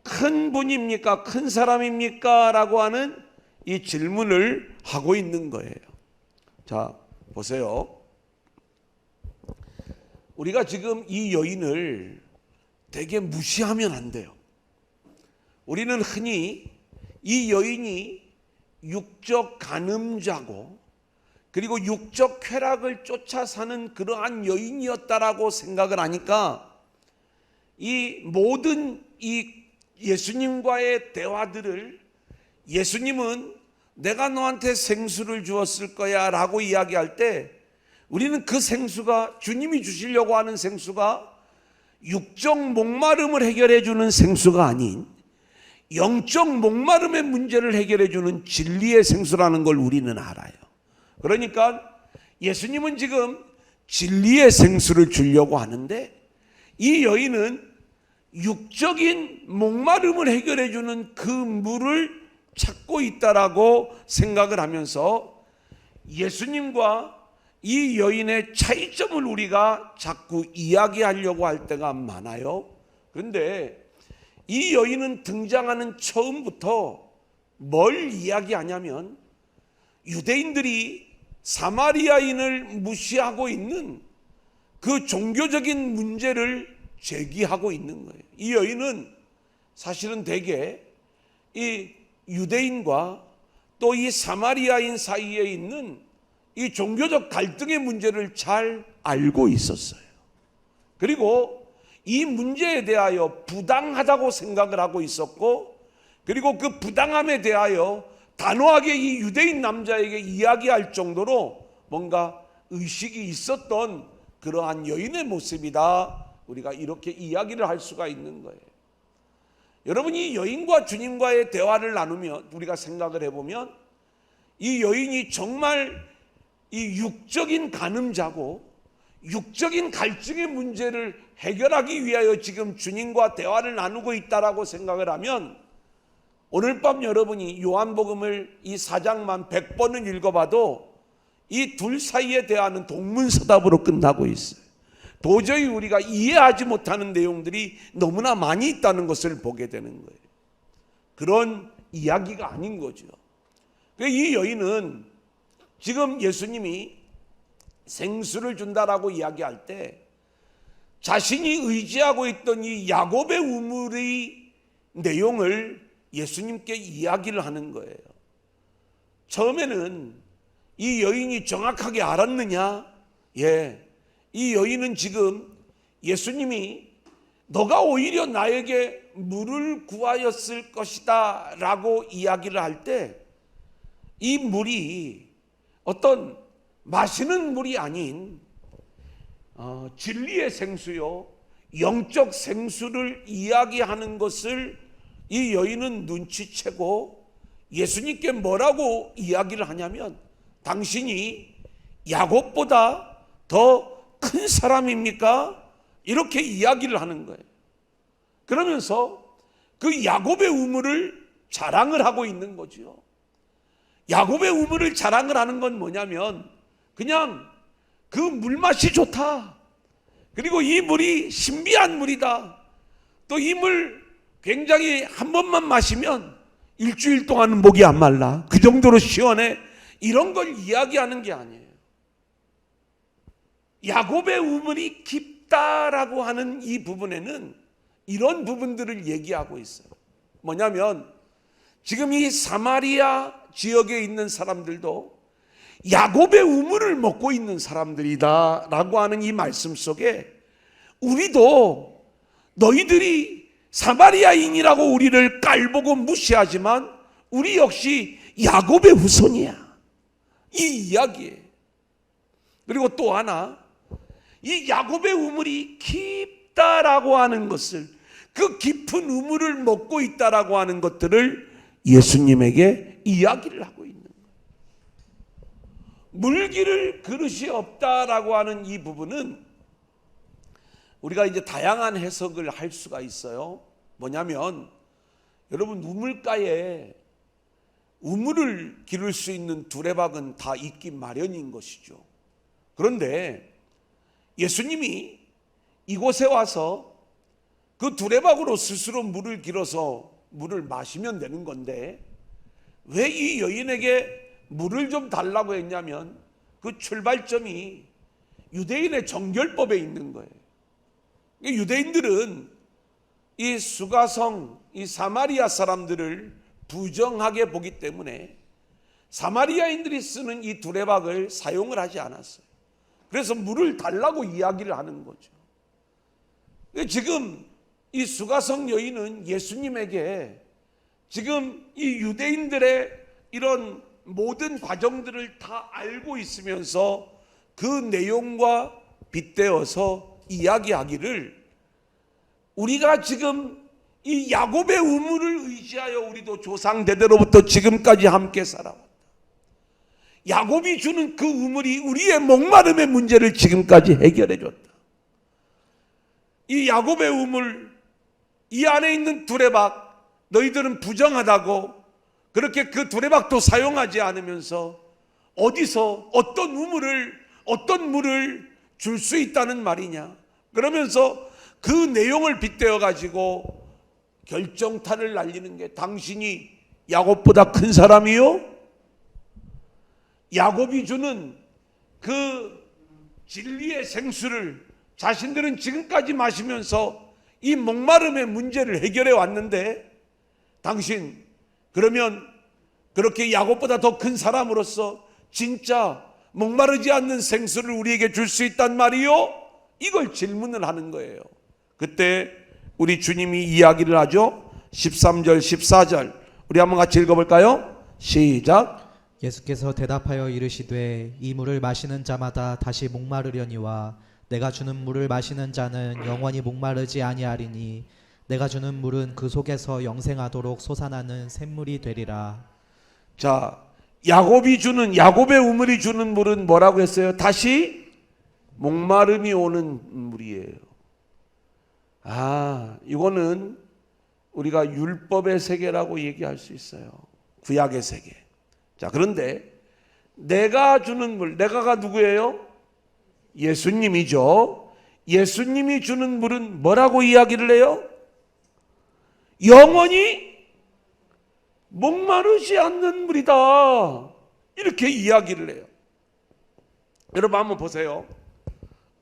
큰 분입니까? 큰 사람입니까? 라고 하는 이 질문을 하고 있는 거예요. 자, 보세요. 우리가 지금 이 여인을 되게 무시하면 안 돼요. 우리는 흔히 이 여인이 육적 간음자고 그리고 육적 쾌락을 쫓아 사는 그러한 여인이었다라고 생각을 하니까 이 모든 이 예수님과의 대화들을 예수님은 내가 너한테 생수를 주었을 거야 라고 이야기할 때 우리는 그 생수가 주님이 주시려고 하는 생수가 육적 목마름을 해결해 주는 생수가 아닌 영적 목마름의 문제를 해결해 주는 진리의 생수라는 걸 우리는 알아요. 그러니까 예수님은 지금 진리의 생수를 주려고 하는데 이 여인은 육적인 목마름을 해결해 주는 그 물을 찾고 있다라고 생각을 하면서 예수님과 이 여인의 차이점을 우리가 자꾸 이야기하려고 할 때가 많아요. 그런데 이 여인은 등장하는 처음부터 뭘 이야기하냐면 유대인들이 사마리아인을 무시하고 있는 그 종교적인 문제를 제기하고 있는 거예요. 이 여인은 사실은 대개 이 유대인과 또 이 사마리아인 사이에 있는 이 종교적 갈등의 문제를 잘 알고 있었어요. 그리고 이 문제에 대하여 부당하다고 생각을 하고 있었고 그리고 그 부당함에 대하여 단호하게 이 유대인 남자에게 이야기할 정도로 뭔가 의식이 있었던 그러한 여인의 모습이다. 우리가 이렇게 이야기를 할 수가 있는 거예요. 여러분, 이 여인과 주님과의 대화를 나누면 우리가 생각을 해보면 이 여인이 정말 이 육적인 간음자고 육적인 갈증의 문제를 해결하기 위하여 지금 주님과 대화를 나누고 있다라고 생각을 하면 오늘 밤 여러분이 요한복음을 이 4장만 100번은 읽어봐도 이 둘 사이의 대화는 동문서답으로 끝나고 있어요. 도저히 우리가 이해하지 못하는 내용들이 너무나 많이 있다는 것을 보게 되는 거예요. 그런 이야기가 아닌 거죠. 이 여인은 지금 예수님이 생수를 준다라고 이야기할 때 자신이 의지하고 있던 이 야곱의 우물의 내용을 예수님께 이야기를 하는 거예요. 처음에는 이 여인이 정확하게 알았느냐? 예, 이 여인은 지금 예수님이 너가 오히려 나에게 물을 구하였을 것이다 라고 이야기를 할 때 이 물이 어떤 마시는 물이 아닌 진리의 생수요 영적 생수를 이야기하는 것을 이 여인은 눈치채고 예수님께 뭐라고 이야기를 하냐면 당신이 야곱보다 더 큰 사람입니까? 이렇게 이야기를 하는 거예요. 그러면서 그 야곱의 우물을 자랑을 하고 있는 거죠. 야곱의 우물을 자랑을 하는 건 뭐냐면 그냥 그 물맛이 좋다. 그리고 이 물이 신비한 물이다. 또 이 물 굉장히 한 번만 마시면 일주일 동안은 목이 안 말라. 그 정도로 시원해. 이런 걸 이야기하는 게 아니에요. 야곱의 우물이 깊다라고 하는 이 부분에는 이런 부분들을 얘기하고 있어요. 뭐냐면 지금 이 사마리아 지역에 있는 사람들도 야곱의 우물을 먹고 있는 사람들이다 라고 하는 이 말씀 속에 우리도 너희들이 사마리아인이라고 우리를 깔보고 무시하지만 우리 역시 야곱의 후손이야, 이 이야기예요. 그리고 또 하나, 이 야곱의 우물이 깊다라고 하는 것을, 그 깊은 우물을 먹고 있다라고 하는 것들을 예수님에게 이야기를 하고 있는 거예요. 물기를 그릇이 없다라고 하는 이 부분은 우리가 이제 다양한 해석을 할 수가 있어요. 뭐냐면 여러분, 우물가에 우물을 기를 수 있는 두레박은 다 있기 마련인 것이죠. 그런데 예수님이 이곳에 와서 그 두레박으로 스스로 물을 길어서 물을 마시면 되는 건데 왜 이 여인에게 물을 좀 달라고 했냐면 그 출발점이 유대인의 정결법에 있는 거예요. 유대인들은 이 수가성, 이 사마리아 사람들을 부정하게 보기 때문에 사마리아인들이 쓰는 이 두레박을 사용을 하지 않았어요. 그래서 물을 달라고 이야기를 하는 거죠. 지금 이 수가성 여인은 예수님에게 지금 이 유대인들의 이런 모든 과정들을 다 알고 있으면서 그 내용과 빗대어서 이야기하기를, 우리가 지금 이 야곱의 우물을 의지하여 우리도 조상 대대로부터 지금까지 함께 살아왔다. 야곱이 주는 그 우물이 우리의 목마름의 문제를 지금까지 해결해 줬다. 이 야곱의 우물, 이 안에 있는 두레박, 너희들은 부정하다고 그렇게 그 두레박도 사용하지 않으면서 어디서 어떤 물을 줄 수 있다는 말이냐. 그러면서 그 내용을 빗대어 가지고 결정타를 날리는 게, 당신이 야곱보다 큰 사람이요? 야곱이 주는 그 진리의 생수를 자신들은 지금까지 마시면서 이 목마름의 문제를 해결해 왔는데, 당신 그러면 그렇게 야곱보다 더 큰 사람으로서 진짜 목마르지 않는 생수를 우리에게 줄 수 있단 말이요? 이걸 질문을 하는 거예요. 그때 우리 주님이 이야기를 하죠. 13절 14절 우리 한번 같이 읽어볼까요? 시작. 예수께서 대답하여 이르시되 이 물을 마시는 자마다 다시 목마르려니와 내가 주는 물을 마시는 자는 영원히 목마르지 아니하리니 내가 주는 물은 그 속에서 영생하도록 솟아나는 샘물이 되리라. 자, 야곱의 우물이 주는 물은 뭐라고 했어요? 다시 목마름이 오는 물이에요. 이거는 우리가 율법의 세계라고 얘기할 수 있어요. 구약의 세계. 자, 그런데 내가 주는 물, 내가가 누구예요? 예수님이죠. 예수님이 주는 물은 뭐라고 이야기를 해요? 영원히 목마르지 않는 물이다, 이렇게 이야기를 해요. 여러분 한번 보세요.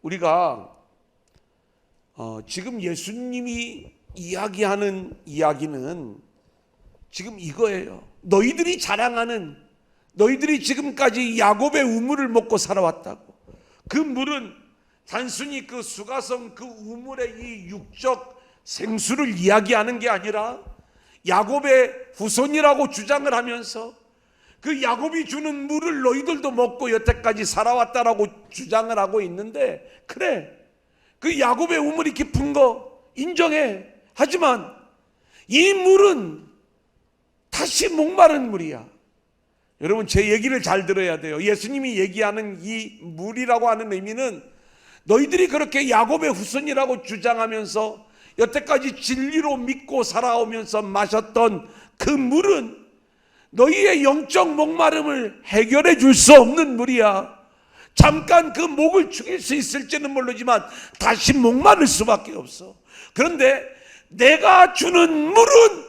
우리가 지금 예수님이 이야기하는 이야기는 지금 이거예요. 너희들이 자랑하는, 너희들이 지금까지 야곱의 우물을 먹고 살아왔다고. 그 물은 단순히 그 수가성 그 우물의 이 육적 생수를 이야기하는 게 아니라 야곱의 후손이라고 주장을 하면서 그 야곱이 주는 물을 너희들도 먹고 여태까지 살아왔다라고 주장을 하고 있는데, 그래, 그 야곱의 우물이 깊은 거 인정해. 하지만 이 물은 다시 목마른 물이야. 여러분, 제 얘기를 잘 들어야 돼요. 예수님이 얘기하는 이 물이라고 하는 의미는 너희들이 그렇게 야곱의 후손이라고 주장하면서 여태까지 진리로 믿고 살아오면서 마셨던 그 물은 너희의 영적 목마름을 해결해 줄 수 없는 물이야. 잠깐 그 목을 죽일 수 있을지는 모르지만 다시 목마를 수밖에 없어. 그런데 내가 주는 물은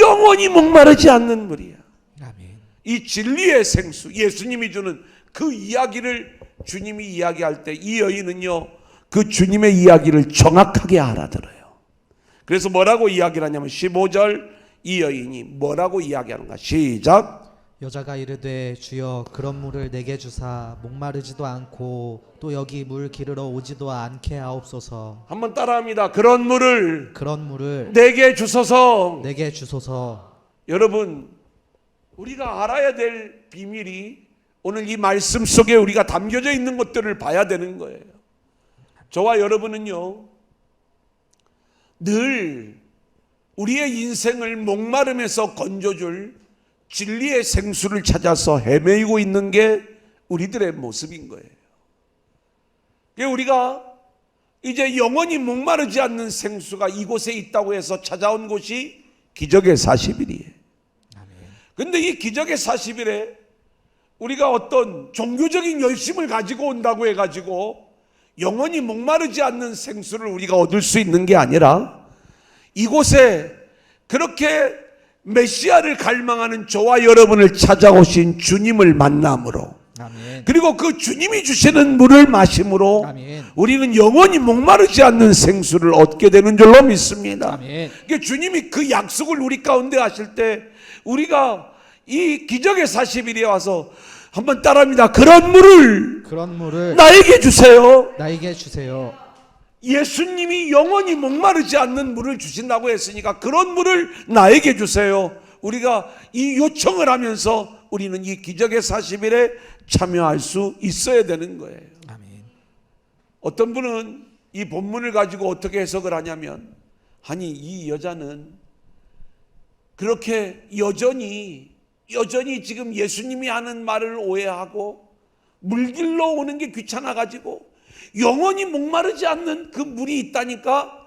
영원히 목마르지 않는 물이야. 아멘. 이 진리의 생수, 예수님이 주는 그 이야기를 주님이 이야기할 때 이 여인은요, 그 주님의 이야기를 정확하게 알아들어요. 그래서 뭐라고 이야기를 하냐면 15절 이 여인이 뭐라고 이야기하는가? 시작. 여자가 이르되 주여 그런 물을 내게 주사 목마르지도 않고 또 여기 물 기르러 오지도 않게 하옵소서. 한번 따라합니다. 그런 물을 그런 물을 내게 주소서. 내게 주소서. 여러분, 우리가 알아야 될 비밀이 오늘 이 말씀 속에 우리가 담겨져 있는 것들을 봐야 되는 거예요. 저와 여러분은요, 늘 우리의 인생을 목마름에서 건져줄 진리의 생수를 찾아서 헤매이고 있는 게 우리들의 모습인 거예요. 우리가 이제 영원히 목마르지 않는 생수가 이곳에 있다고 해서 찾아온 곳이 기적의 40일이에요. 근데 이 기적의 40일에 우리가 어떤 종교적인 열심을 가지고 온다고 해가지고 영원히 목마르지 않는 생수를 우리가 얻을 수 있는 게 아니라 이곳에 그렇게 메시아를 갈망하는 저와 여러분을 찾아오신 주님을 만남으로, 아멘. 그리고 그 주님이 주시는 물을 마심으로 아멘. 우리는 영원히 목마르지 않는 생수를 얻게 되는 줄로 믿습니다. 아멘. 그러니까 주님이 그 약속을 우리 가운데 하실 때 우리가 이 기적의 40일에 와서 한번 따라합니다. 그런 물을 나에게 주세요. 나에게 주세요. 예수님이 영원히 목마르지 않는 물을 주신다고 했으니까 그런 물을 나에게 주세요. 우리가 이 요청을 하면서 우리는 이 기적의 40일에 참여할 수 있어야 되는 거예요. 아멘. 어떤 분은 이 본문을 가지고 어떻게 해석을 하냐면, 아니 이 여자는 그렇게 여전히 지금 예수님이 하는 말을 오해하고 물길로 오는 게 귀찮아가지고 영원히 목마르지 않는 그 물이 있다니까,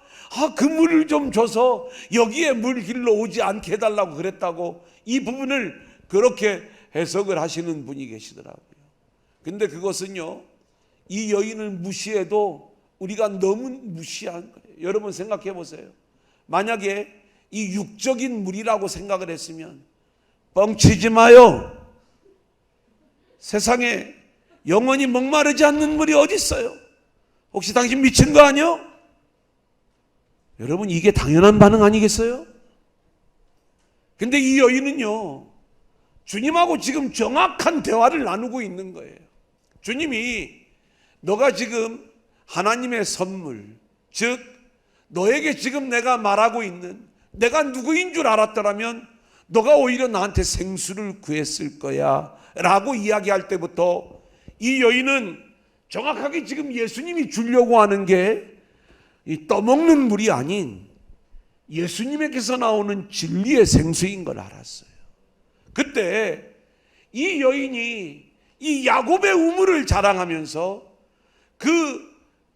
그 물을 좀 줘서 여기에 물길로 오지 않게 해달라고 그랬다고 이 부분을 그렇게 해석을 하시는 분이 계시더라고요. 근데 그것은요, 이 여인을 무시해도 우리가 너무 무시한 거예요. 여러분 생각해 보세요. 만약에 이 육적인 물이라고 생각을 했으면 뻥치지 마요. 세상에 영원히 목마르지 않는 물이 어디 있어요? 혹시 당신 미친 거 아니요? 여러분 이게 당연한 반응 아니겠어요? 근데 이 여인은요, 주님하고 지금 정확한 대화를 나누고 있는 거예요. 주님이 너가 지금 하나님의 선물, 즉 너에게 지금 내가 말하고 있는 내가 누구인 줄 알았더라면 너가 오히려 나한테 생수를 구했을 거야 라고 이야기할 때부터 이 여인은 정확하게 지금 예수님이 주려고 하는 게 이 떠먹는 물이 아닌 예수님에게서 나오는 진리의 생수인 걸 알았어요. 그때 이 여인이 이 야곱의 우물을 자랑하면서 그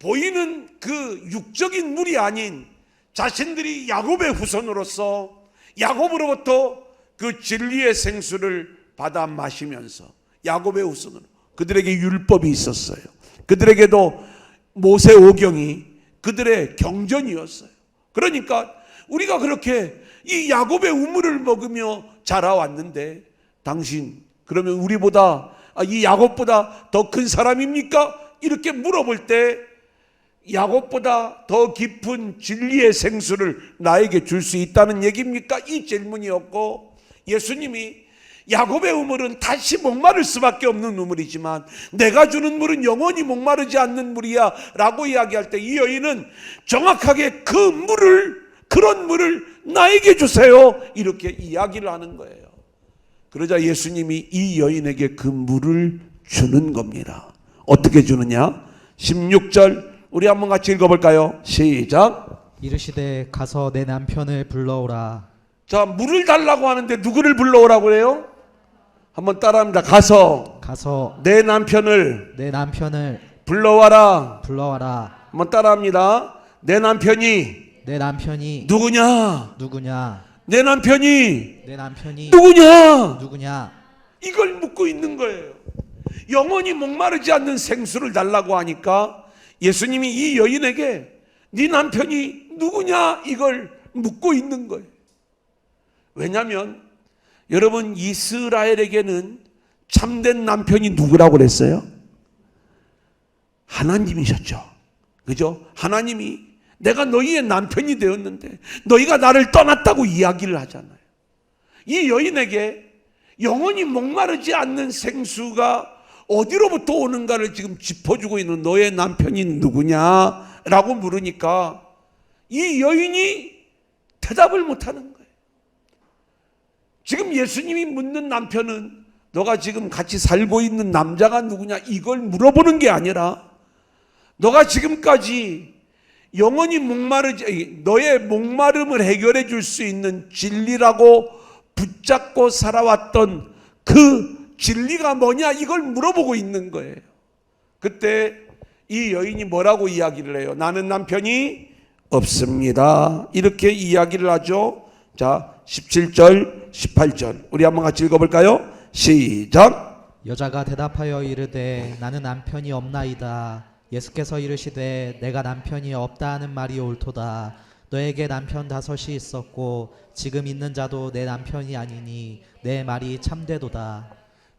보이는 그 육적인 물이 아닌 자신들이 야곱의 후손으로서 야곱으로부터 그 진리의 생수를 받아 마시면서, 야곱의 후손으로 그들에게 율법이 있었어요. 그들에게도 모세 오경이 그들의 경전이었어요. 그러니까 우리가 그렇게 이 야곱의 우물을 먹으며 자라왔는데 당신 그러면 우리보다 이 야곱보다 더 큰 사람입니까? 이렇게 물어볼 때 야곱보다 더 깊은 진리의 생수를 나에게 줄 수 있다는 얘기입니까? 이 질문이었고, 예수님이 야곱의 우물은 다시 목마를 수밖에 없는 우물이지만 내가 주는 물은 영원히 목마르지 않는 물이야 라고 이야기할 때 이 여인은 정확하게 그 물을, 그런 물을 나에게 주세요 이렇게 이야기를 하는 거예요. 그러자 예수님이 이 여인에게 그 물을 주는 겁니다. 어떻게 주느냐? 16절 우리 한번 같이 읽어볼까요? 시작. 이르시되 가서 내 남편을 불러오라. 자, 물을 달라고 하는데 누구를 불러오라고 그래요? 한번 따라합니다. 가서 내 남편을 불러와라. 불러와라. 한번 따라합니다. 내 남편이 누구냐? 내 남편이 내 남편이 누구냐? 누구냐? 이걸 묻고 있는 거예요. 영원히 목마르지 않는 생수를 달라고 하니까 예수님이 이 여인에게 네 남편이 누구냐? 이걸 묻고 있는 거예요. 왜냐하면 여러분, 이스라엘에게는 참된 남편이 누구라고 그랬어요? 하나님이셨죠. 그죠? 하나님이 내가 너희의 남편이 되었는데 너희가 나를 떠났다고 이야기를 하잖아요. 이 여인에게 영원히 목마르지 않는 생수가 어디로부터 오는가를 지금 짚어주고 있는, 너의 남편이 누구냐라고 물으니까 이 여인이 대답을 못하는 거예요. 지금 예수님이 묻는 남편은 너가 지금 같이 살고 있는 남자가 누구냐 이걸 물어보는 게 아니라, 너가 지금까지 영원히 너의 목마름을 해결해 줄 수 있는 진리라고 붙잡고 살아왔던 그 진리가 뭐냐 이걸 물어보고 있는 거예요. 그때 이 여인이 뭐라고 이야기를 해요? 나는 남편이 없습니다. 이렇게 이야기를 하죠. 자, 17절 18절 우리 한번 같이 읽어볼까요? 시작. 여자가 대답하여 이르되 나는 남편이 없나이다. 예수께서 이르시되 내가 남편이 없다 하는 말이 옳도다. 너에게 남편 5이 있었고 지금 있는 자도 내 남편이 아니니 내 말이 참되도다.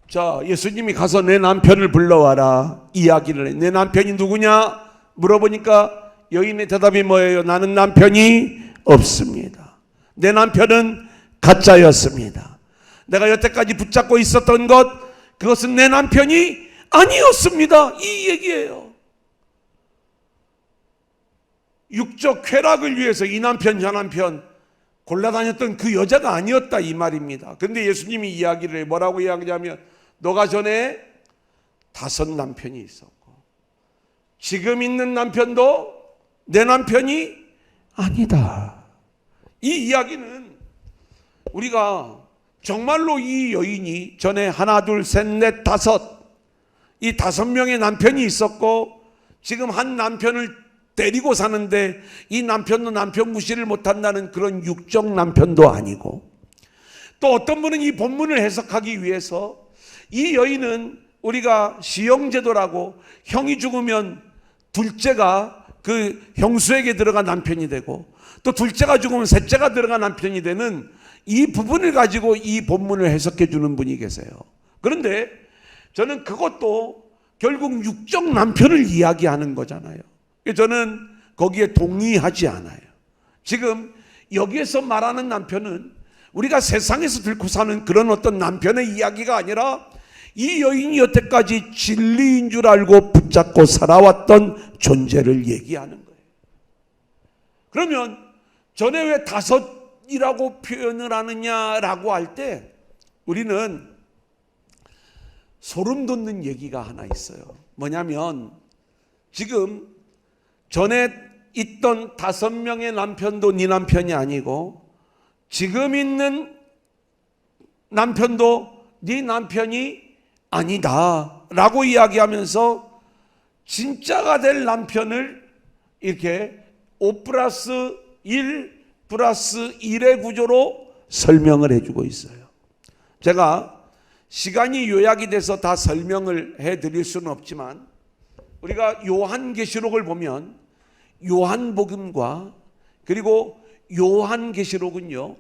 자, 예수님이 가서 내 남편을 불러와라 이야기를 해. 내 남편이 누구냐 물어보니까 여인의 대답이 뭐예요? 나는 남편이 없습니다. 내 남편은 가짜였습니다. 내가 여태까지 붙잡고 있었던 것, 그것은 내 남편이 아니었습니다. 이 얘기예요. 육적 쾌락을 위해서 이 남편 저 남편 골라다녔던 그 여자가 아니었다 이 말입니다. 그런데 예수님이 이야기를 뭐라고 이야기하냐면, 너가 전에 5 남편이 있었고 지금 있는 남편도 내 남편이 아니다. 이 이야기는 우리가 정말로 이 여인이 전에 1, 2, 3, 4, 5 이 5명의 남편이 있었고 지금 한 남편을 데리고 사는데 이 남편도 남편 무시를 못한다는 그런 육적 남편도 아니고, 또 어떤 분은 이 본문을 해석하기 위해서 이 여인은 우리가 시형제도라고 형이 죽으면 둘째가 그 형수에게 들어간 남편이 되고 또 둘째가 죽으면 셋째가 들어간 남편이 되는 이 부분을 가지고 이 본문을 해석해 주는 분이 계세요. 그런데 저는 그것도 결국 육적 남편을 이야기하는 거잖아요. 저는 거기에 동의하지 않아요. 지금 여기에서 말하는 남편은 우리가 세상에서 들고 사는 그런 어떤 남편의 이야기가 아니라 이 여인이 여태까지 진리인 줄 알고 붙잡고 살아왔던 존재를 얘기하는 거예요. 그러면 전에 왜 5이라고 표현을 하느냐라고 할 때 우리는 소름 돋는 얘기가 하나 있어요. 뭐냐면 지금 전에 있던 5명의 남편도 네 남편이 아니고 지금 있는 남편도 네 남편이 아니다 라고 이야기하면서 진짜가 될 남편을 이렇게 5 플러스 1 플러스 1의 구조로 설명을 해주고 있어요. 제가 시간이 요약이 돼서 다 설명을 해드릴 수는 없지만 우리가 요한계시록을 보면 요한복음과 그리고 요한계시록은요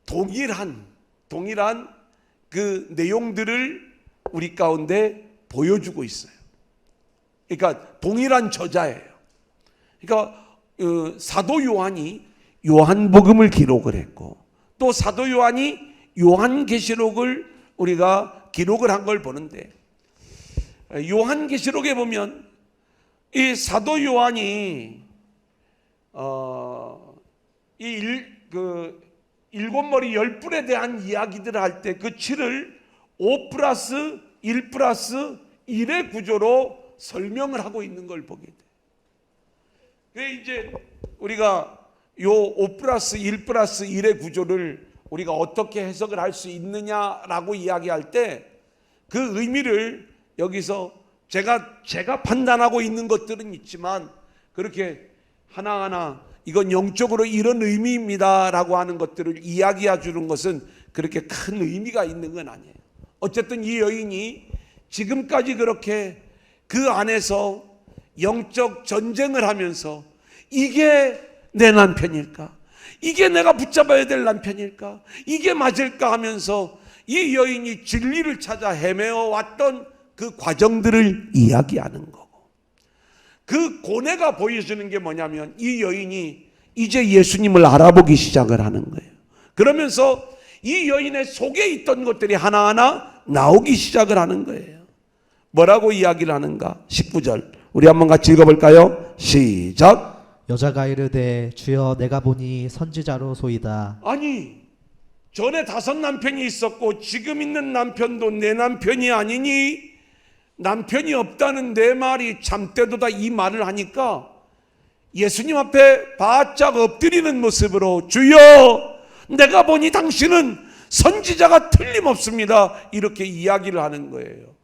동일한 그 내용들을 우리 가운데 보여주고 있어요. 그러니까 동일한 저자예요. 그러니까 사도 요한이 요한복음을 기록을 했고 또 사도 요한이 요한계시록을 우리가 기록을 한 걸 보는데, 요한계시록에 보면 이 사도 요한이 일곱 머리 10뿔에 대한 이야기들을 할 때 그 7을 5 플러스 1 플러스 1의 구조로 설명을 하고 있는 걸 보게 돼요. 그래서 이제 우리가 요 5 플러스 1 플러스 1의 구조를 우리가 어떻게 해석을 할 수 있느냐라고 이야기할 때 그 의미를 여기서 제가 판단하고 있는 것들은 있지만 그렇게 하나하나 이건 영적으로 이런 의미입니다라고 하는 것들을 이야기해 주는 것은 그렇게 큰 의미가 있는 건 아니에요. 어쨌든 이 여인이 지금까지 그렇게 그 안에서 영적 전쟁을 하면서 이게 내 남편일까? 이게 내가 붙잡아야 될 남편일까? 이게 맞을까 하면서 이 여인이 진리를 찾아 헤매어 왔던 그 과정들을 이야기하는 거고, 그 고뇌가 보여주는 게 뭐냐면 이 여인이 이제 예수님을 알아보기 시작을 하는 거예요. 그러면서 이 여인의 속에 있던 것들이 하나하나 나오기 시작을 하는 거예요. 뭐라고 이야기를 하는가? 19절 우리 한번 같이 읽어볼까요? 시작. 여자가 이르되 주여 내가 보니 선지자로소이다. 아니, 전에 5 남편이 있었고 지금 있는 남편도 내 남편이 아니니 남편이 없다는 내 말이 참되도다, 이 말을 하니까 예수님 앞에 바짝 엎드리는 모습으로 주여 내가 보니 당신은 선지자가 틀림없습니다, 이렇게 이야기를 하는 거예요.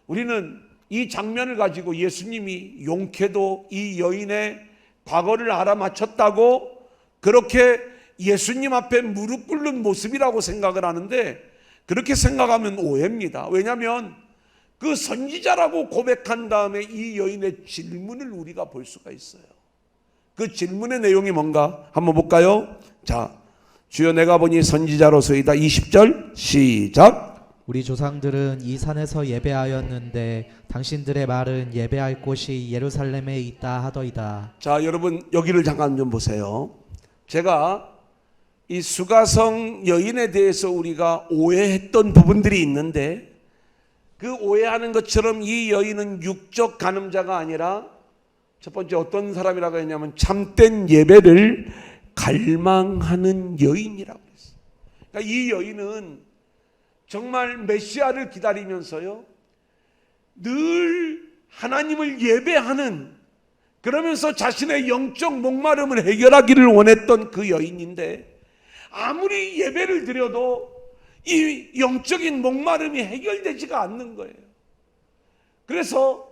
우리는 이 장면을 가지고 예수님이 용케도 이 여인의 과거를 알아맞혔다고 그렇게 예수님 앞에 무릎 꿇는 모습이라고 생각을 하는데, 그렇게 생각하면 오해입니다. 왜냐하면 그 선지자라고 고백한 다음에 이 여인의 질문을 우리가 볼 수가 있어요. 그 질문의 내용이 뭔가 한번 볼까요? 자, 주여 내가 보니 선지자로소이다. 20절 시작. 우리 조상들은 이 산에서 예배하였는데 당신들의 말은 예배할 곳이 예루살렘에 있다 하더이다. 자, 여러분 여기를 잠깐 좀 보세요. 제가 이 수가성 여인에 대해서 우리가 오해했던 부분들이 있는데, 그 오해하는 것처럼 이 여인은 육적 간음자가 아니라 첫 번째 어떤 사람이라고 했냐면 참된 예배를 갈망하는 여인이라고 했어요. 그러니까 이 여인은 정말 메시아를 기다리면서요 늘 하나님을 예배하는, 그러면서 자신의 영적 목마름을 해결하기를 원했던 그 여인인데, 아무리 예배를 드려도 이 영적인 목마름이 해결되지가 않는 거예요. 그래서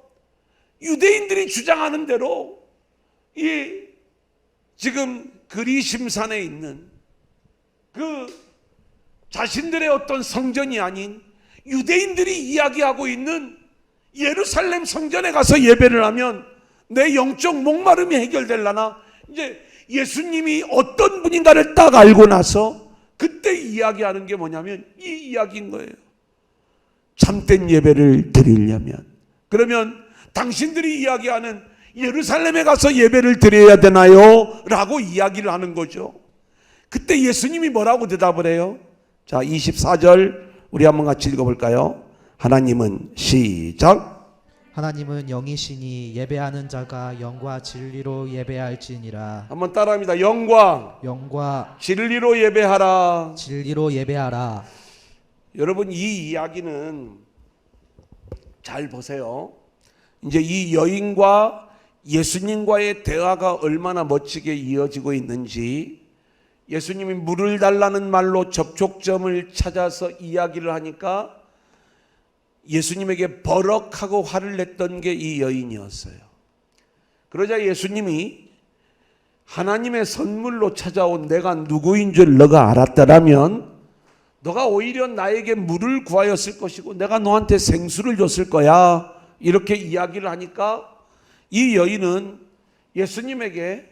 유대인들이 주장하는 대로 이 지금 그리심산에 있는 그 자신들의 어떤 성전이 아닌 유대인들이 이야기하고 있는 예루살렘 성전에 가서 예배를 하면 내 영적 목마름이 해결될라나, 이제 예수님이 어떤 분인가를 딱 알고 나서 그때 이야기하는 게 뭐냐면 이 이야기인 거예요. 참된 예배를 드리려면, 그러면 당신들이 이야기하는 예루살렘에 가서 예배를 드려야 되나요? 라고 이야기를 하는 거죠. 그때 예수님이 뭐라고 대답을 해요? 자, 24절 우리 한번 같이 읽어볼까요? 하나님은 시작. 하나님은 영이시니 예배하는 자가 영과 진리로 예배할지니라. 한번 따라합니다. 영과 진리로 예배하라. 진리로 예배하라. 여러분 이 이야기는 잘 보세요. 이제 이 여인과 예수님과의 대화가 얼마나 멋지게 이어지고 있는지, 예수님이 물을 달라는 말로 접촉점을 찾아서 이야기를 하니까 예수님에게 버럭하고 화를 냈던 게 이 여인이었어요. 그러자 예수님이 하나님의 선물로 찾아온 내가 누구인 줄 너가 알았더라면 너가 오히려 나에게 물을 구하였을 것이고 내가 너한테 생수를 줬을 거야, 이렇게 이야기를 하니까 이 여인은 예수님에게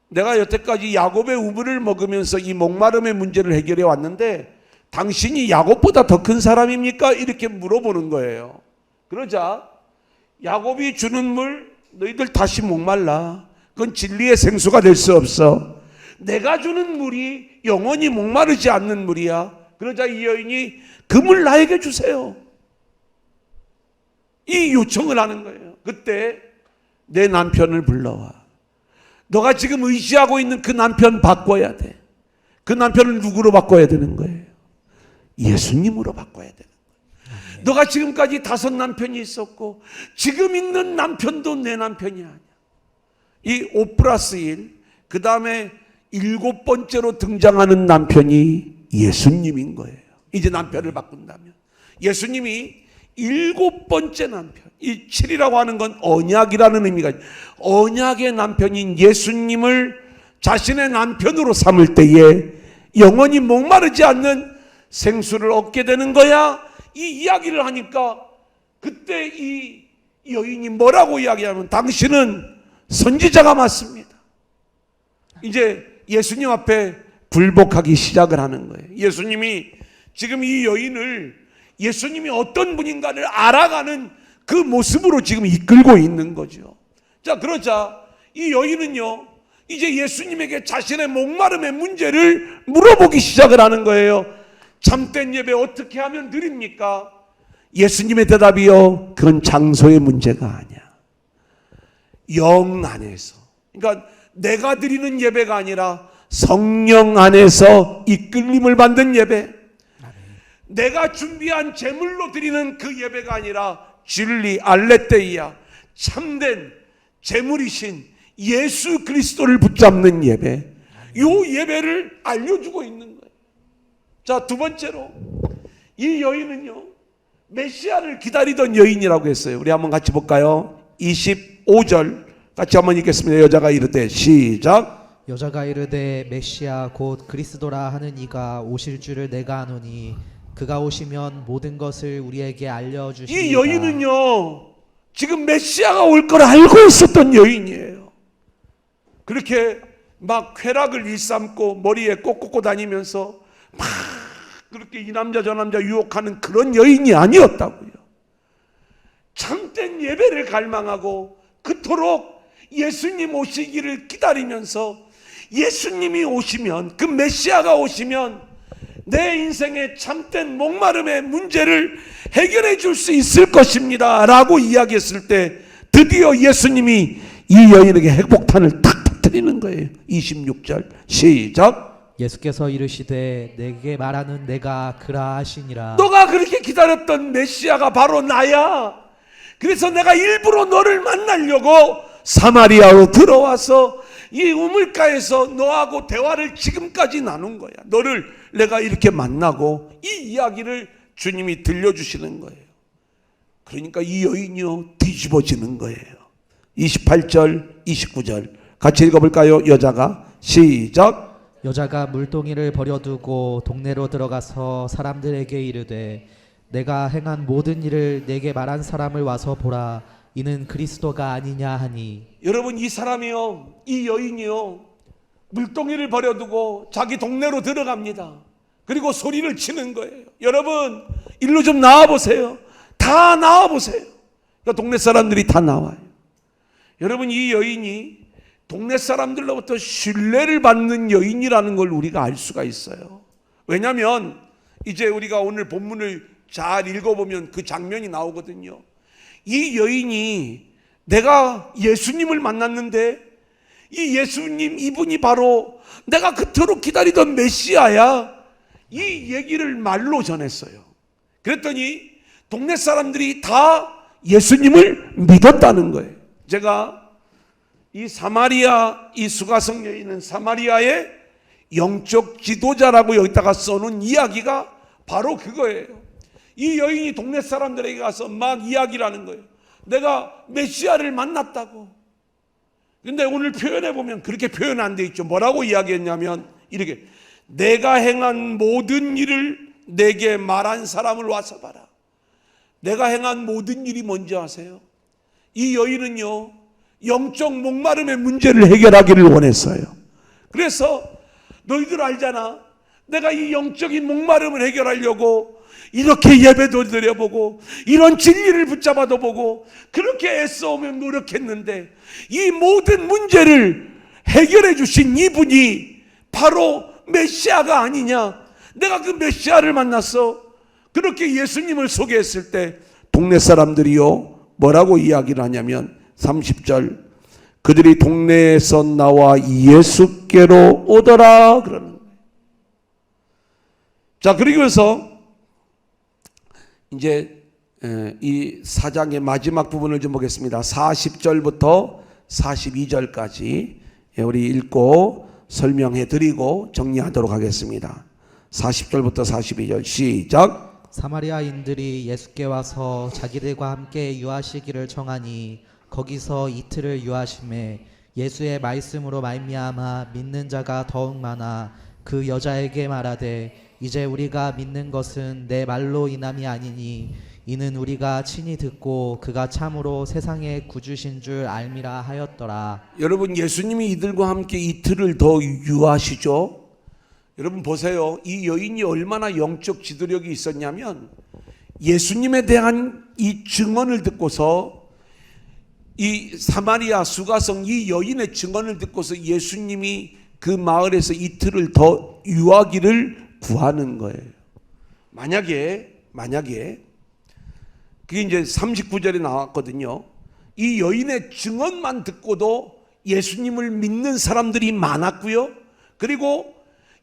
내가 여태까지 야곱의 우물을 먹으면서 이 목마름의 문제를 해결해 왔는데 당신이 야곱보다 더 큰 사람입니까? 이렇게 물어보는 거예요. 그러자 야곱이 주는 물 너희들 다시 목말라. 그건 진리의 생수가 될 수 없어. 내가 주는 물이 영원히 목마르지 않는 물이야. 그러자 이 여인이 그 물 나에게 주세요, 이 요청을 하는 거예요. 그때 내 남편을 불러와. 너가 지금 의지하고 있는 그 남편 바꿔야 돼. 그 남편을 누구로 바꿔야 되는 거예요? 예수님으로 바꿔야 되는 거예요. 너가 지금까지 5 남편이 있었고 지금 있는 남편도 내 남편이 아니야. 이 5+1, 그 다음에 7번째로 등장하는 남편이 예수님인 거예요. 이제 남편을 바꾼다면 예수님이 7번째 남편, 이 7이라고 하는 건 언약이라는 의미가 있어요. 언약의 남편인 예수님을 자신의 남편으로 삼을 때에 영원히 목마르지 않는 생수를 얻게 되는 거야. 이 이야기를 하니까 그때 이 여인이 뭐라고 이야기하면 당신은 선지자가 맞습니다. 이제 예수님 앞에 굴복하기 시작을 하는 거예요. 예수님이 지금 이 여인을 예수님이 어떤 분인가를 알아가는 그 모습으로 지금 이끌고 있는 거죠. 자, 그러자 이 여인은요, 이제 예수님에게 자신의 목마름의 문제를 물어보기 시작을 하는 거예요. 참된 예배 어떻게 하면 드립니까? 예수님의 대답이요, 그건 장소의 문제가 아니야. 영 안에서. 그러니까 내가 드리는 예배가 아니라 성령 안에서 이끌림을 받는 예배. 내가 준비한 제물로 드리는 그 예배가 아니라 진리 알레테이아, 참된 제물이신 예수 그리스도를 붙잡는 예배. 요 예배를 알려주고 있는 거예요. 자, 두 번째로 이 여인은요, 메시아를 기다리던 여인이라고 했어요. 우리 한번 같이 볼까요? 25절 같이 한번 읽겠습니다. 여자가 이르되, 시작. 여자가 이르되 메시아 곧 그리스도라 하는 이가 오실 줄을 내가 아노니 그가 오시면 모든 것을 우리에게 알려주시리이다. 이 여인은요, 지금 메시아가 올 걸 알고 있었던 여인이에요. 그렇게 막 쾌락을 일삼고 머리에 꽃 꽂고 다니면서 막 그렇게 이 남자 저 남자 유혹하는 그런 여인이 아니었다고요. 참된 예배를 갈망하고 그토록 예수님 오시기를 기다리면서 예수님이 오시면, 그 메시아가 오시면 내 인생의 참된 목마름의 문제를 해결해 줄 수 있을 것입니다 라고 이야기했을 때 드디어 예수님이 이 여인에게 핵폭탄을 탁 터뜨리는 거예요. 26절 시작. 예수께서 이르시되 내게 말하는 내가 그라하시니라. 너가 그렇게 기다렸던 메시아가 바로 나야. 그래서 내가 일부러 너를 만나려고 사마리아로 들어와서 이 우물가에서 너하고 대화를 지금까지 나눈 거야. 너를 내가 이렇게 만나고 이 이야기를 주님이 들려주시는 거예요. 그러니까 이 여인이요, 뒤집어지는 거예요. 28절 29절 같이 읽어볼까요? 여자가 시작. 여자가 물동이를 버려두고 동네로 들어가서 사람들에게 이르되 내가 행한 모든 일을 내게 말한 사람을 와서 보라. 이는 그리스도가 아니냐 하니. 여러분, 이 사람이요, 이 여인이요, 물동이를 버려두고 자기 동네로 들어갑니다. 그리고 소리를 치는 거예요. 여러분, 일로 좀 나와보세요. 다 나와보세요. 그러니까 동네 사람들이 다 나와요. 여러분, 이 여인이 동네 사람들로부터 신뢰를 받는 여인이라는 걸 우리가 알 수가 있어요. 왜냐하면 이제 우리가 오늘 본문을 잘 읽어보면 그 장면이 나오거든요. 이 여인이 내가 예수님을 만났는데 이 예수님, 이분이 바로 내가 그토록 기다리던 메시아야, 이 얘기를 말로 전했어요. 그랬더니 동네 사람들이 다 예수님을 믿었다는 거예요. 제가 이 사마리아, 이 수가성 여인은 사마리아의 영적 지도자라고 여기다가 써놓은 이야기가 바로 그거예요. 이 여인이 동네 사람들에게 가서 막 이야기를 하는 거예요. 내가 메시아를 만났다고. 근데 오늘 표현해 보면 그렇게 표현 안 돼 있죠. 뭐라고 이야기했냐면 이렇게, 내가 행한 모든 일을 내게 말한 사람을 와서 봐라. 내가 행한 모든 일이 뭔지 아세요? 이 여인은요, 영적 목마름의 문제를 해결하기를 원했어요. 그래서 너희들 알잖아, 내가 이 영적인 목마름을 해결하려고 이렇게 예배도 드려보고 이런 진리를 붙잡아도 보고 그렇게 애써오며 노력했는데 이 모든 문제를 해결해 주신 이분이 바로 메시아가 아니냐. 내가 그 메시아를 만났어. 그렇게 예수님을 소개했을 때 동네 사람들이요, 뭐라고 이야기를 하냐면 30절, 그들이 동네에서 나와 예수께로 오더라 그러는 거예요. 자, 그러면서 이제 이 사장의 마지막 부분을 좀 보겠습니다. 40절부터 42절까지 우리 읽고 설명해 드리고 정리하도록 하겠습니다. 40절부터 42절 시작. 사마리아인들이 예수께 와서 자기들과 함께 유하시기를 청하니 거기서 이틀을 유하심에 예수의 말씀으로 말미암아 믿는 자가 더욱 많아 그 여자에게 말하되 이제 우리가 믿는 것은 내 말로 인함이 아니니 이는 우리가 친히 듣고 그가 참으로 세상의 구주신 줄 알미라 하였더라. 여러분, 예수님이 이들과 함께 이틀을 더 유하시죠. 여러분 보세요. 이 여인이 얼마나 영적 지도력이 있었냐면 예수님에 대한 이 증언을 듣고서, 이 사마리아 수가성 이 여인의 증언을 듣고서 예수님이 그 마을에서 이틀을 더 유하기를 구하는 거예요. 만약에 그게 이제 39절에 나왔거든요. 이 여인의 증언만 듣고도 예수님을 믿는 사람들이 많았고요. 그리고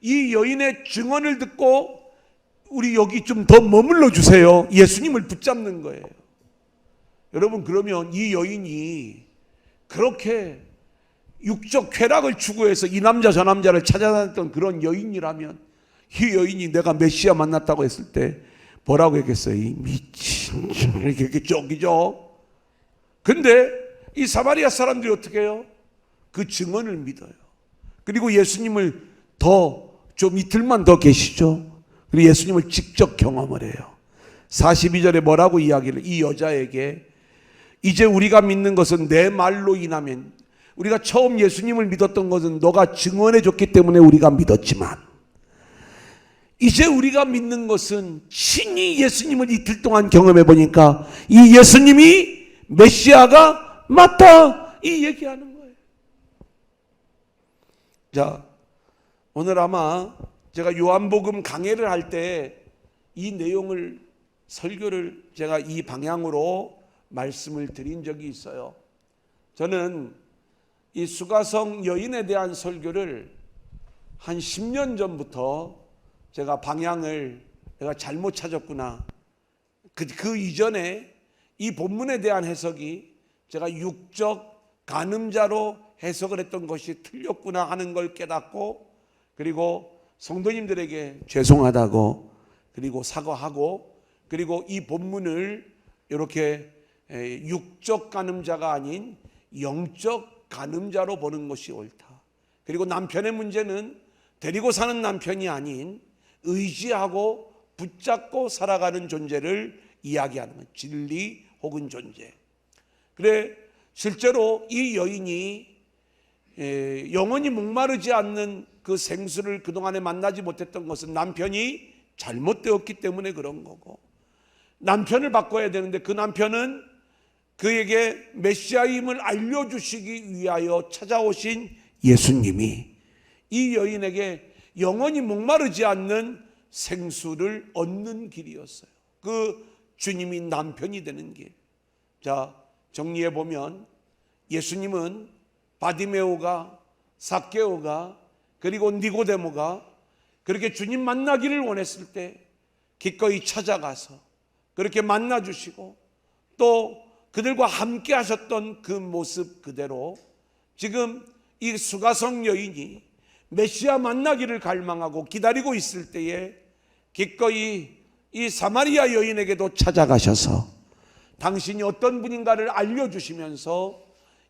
이 여인의 증언을 듣고 우리 여기 좀 더 머물러 주세요, 예수님을 붙잡는 거예요. 여러분, 그러면 이 여인이 그렇게 육적 쾌락을 추구해서 이 남자 저 남자를 찾아다녔던 그런 여인이라면, 이 여인이 내가 메시아 만났다고 했을 때 뭐라고 했겠어요? 이 미친, 이렇게 쪼기죠. 근데 이 사마리아 사람들이 어떻게 해요? 그 증언을 믿어요. 그리고 예수님을 좀 이틀만 더 계시죠. 그리고 예수님을 직접 경험을 해요. 42절에 뭐라고 이야기를, 이 여자에게 이제 우리가 믿는 것은 내 말로 인하면, 우리가 처음 예수님을 믿었던 것은 너가 증언해 줬기 때문에 우리가 믿었지만, 이제 우리가 믿는 것은 친히 예수님을 이틀 동안 경험해 보니까 이 예수님이 메시아가 맞다, 이 얘기하는 거예요. 자, 오늘 아마 제가 요한복음 강해를 할 때 이 내용을, 설교를 제가 이 방향으로 말씀을 드린 적이 있어요. 저는 이 수가성 여인에 대한 설교를 한 10년 전부터 제가 방향을 내가 잘못 찾았구나. 그 이전에 이 본문에 대한 해석이 제가 육적 간음자로 해석을 했던 것이 틀렸구나 하는 걸 깨닫고, 그리고 성도님들에게 죄송하다고, 그리고 사과하고, 그리고 이 본문을 이렇게 육적 간음자가 아닌 영적 간음자로 보는 것이 옳다. 그리고 남편의 문제는 데리고 사는 남편이 아닌 의지하고 붙잡고 살아가는 존재를 이야기하는 것, 진리 혹은 존재. 그래, 실제로 이 여인이 영원히 목마르지 않는 그 생수를 그동안에 만나지 못했던 것은 남편이 잘못되었기 때문에 그런 거고, 남편을 바꿔야 되는데 그 남편은 그에게 메시아임을 알려주시기 위하여 찾아오신 예수님이 이 여인에게 영원히 목마르지 않는 생수를 얻는 길이었어요. 그 주님이 남편이 되는 길. 자, 정리해 보면 예수님은 바디메오가, 삭개오가, 그리고 니고데모가 그렇게 주님 만나기를 원했을 때 기꺼이 찾아가서 그렇게 만나주시고, 또 그들과 함께 하셨던 그 모습 그대로 지금 이 수가성 여인이 메시아 만나기를 갈망하고 기다리고 있을 때에 기꺼이 이 사마리아 여인에게도 찾아가셔서 당신이 어떤 분인가를 알려주시면서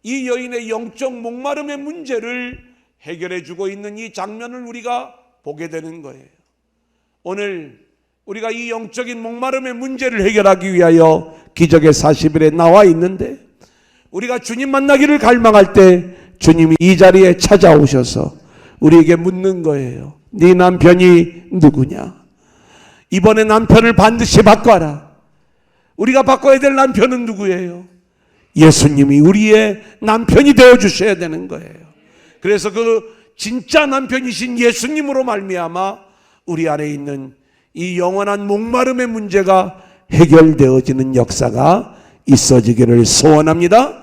이 여인의 영적 목마름의 문제를 해결해 주고 있는 이 장면을 우리가 보게 되는 거예요. 오늘 우리가 이 영적인 목마름의 문제를 해결하기 위하여 기적의 40일에 나와 있는데, 우리가 주님 만나기를 갈망할 때 주님이 이 자리에 찾아오셔서 우리에게 묻는 거예요. 네 남편이 누구냐? 이번에 남편을 반드시 바꿔라. 우리가 바꿔야 될 남편은 누구예요? 예수님이 우리의 남편이 되어 주셔야 되는 거예요. 그래서 그 진짜 남편이신 예수님으로 말미암아 우리 안에 있는 이 영원한 목마름의 문제가 해결되어지는 역사가 있어지기를 소원합니다.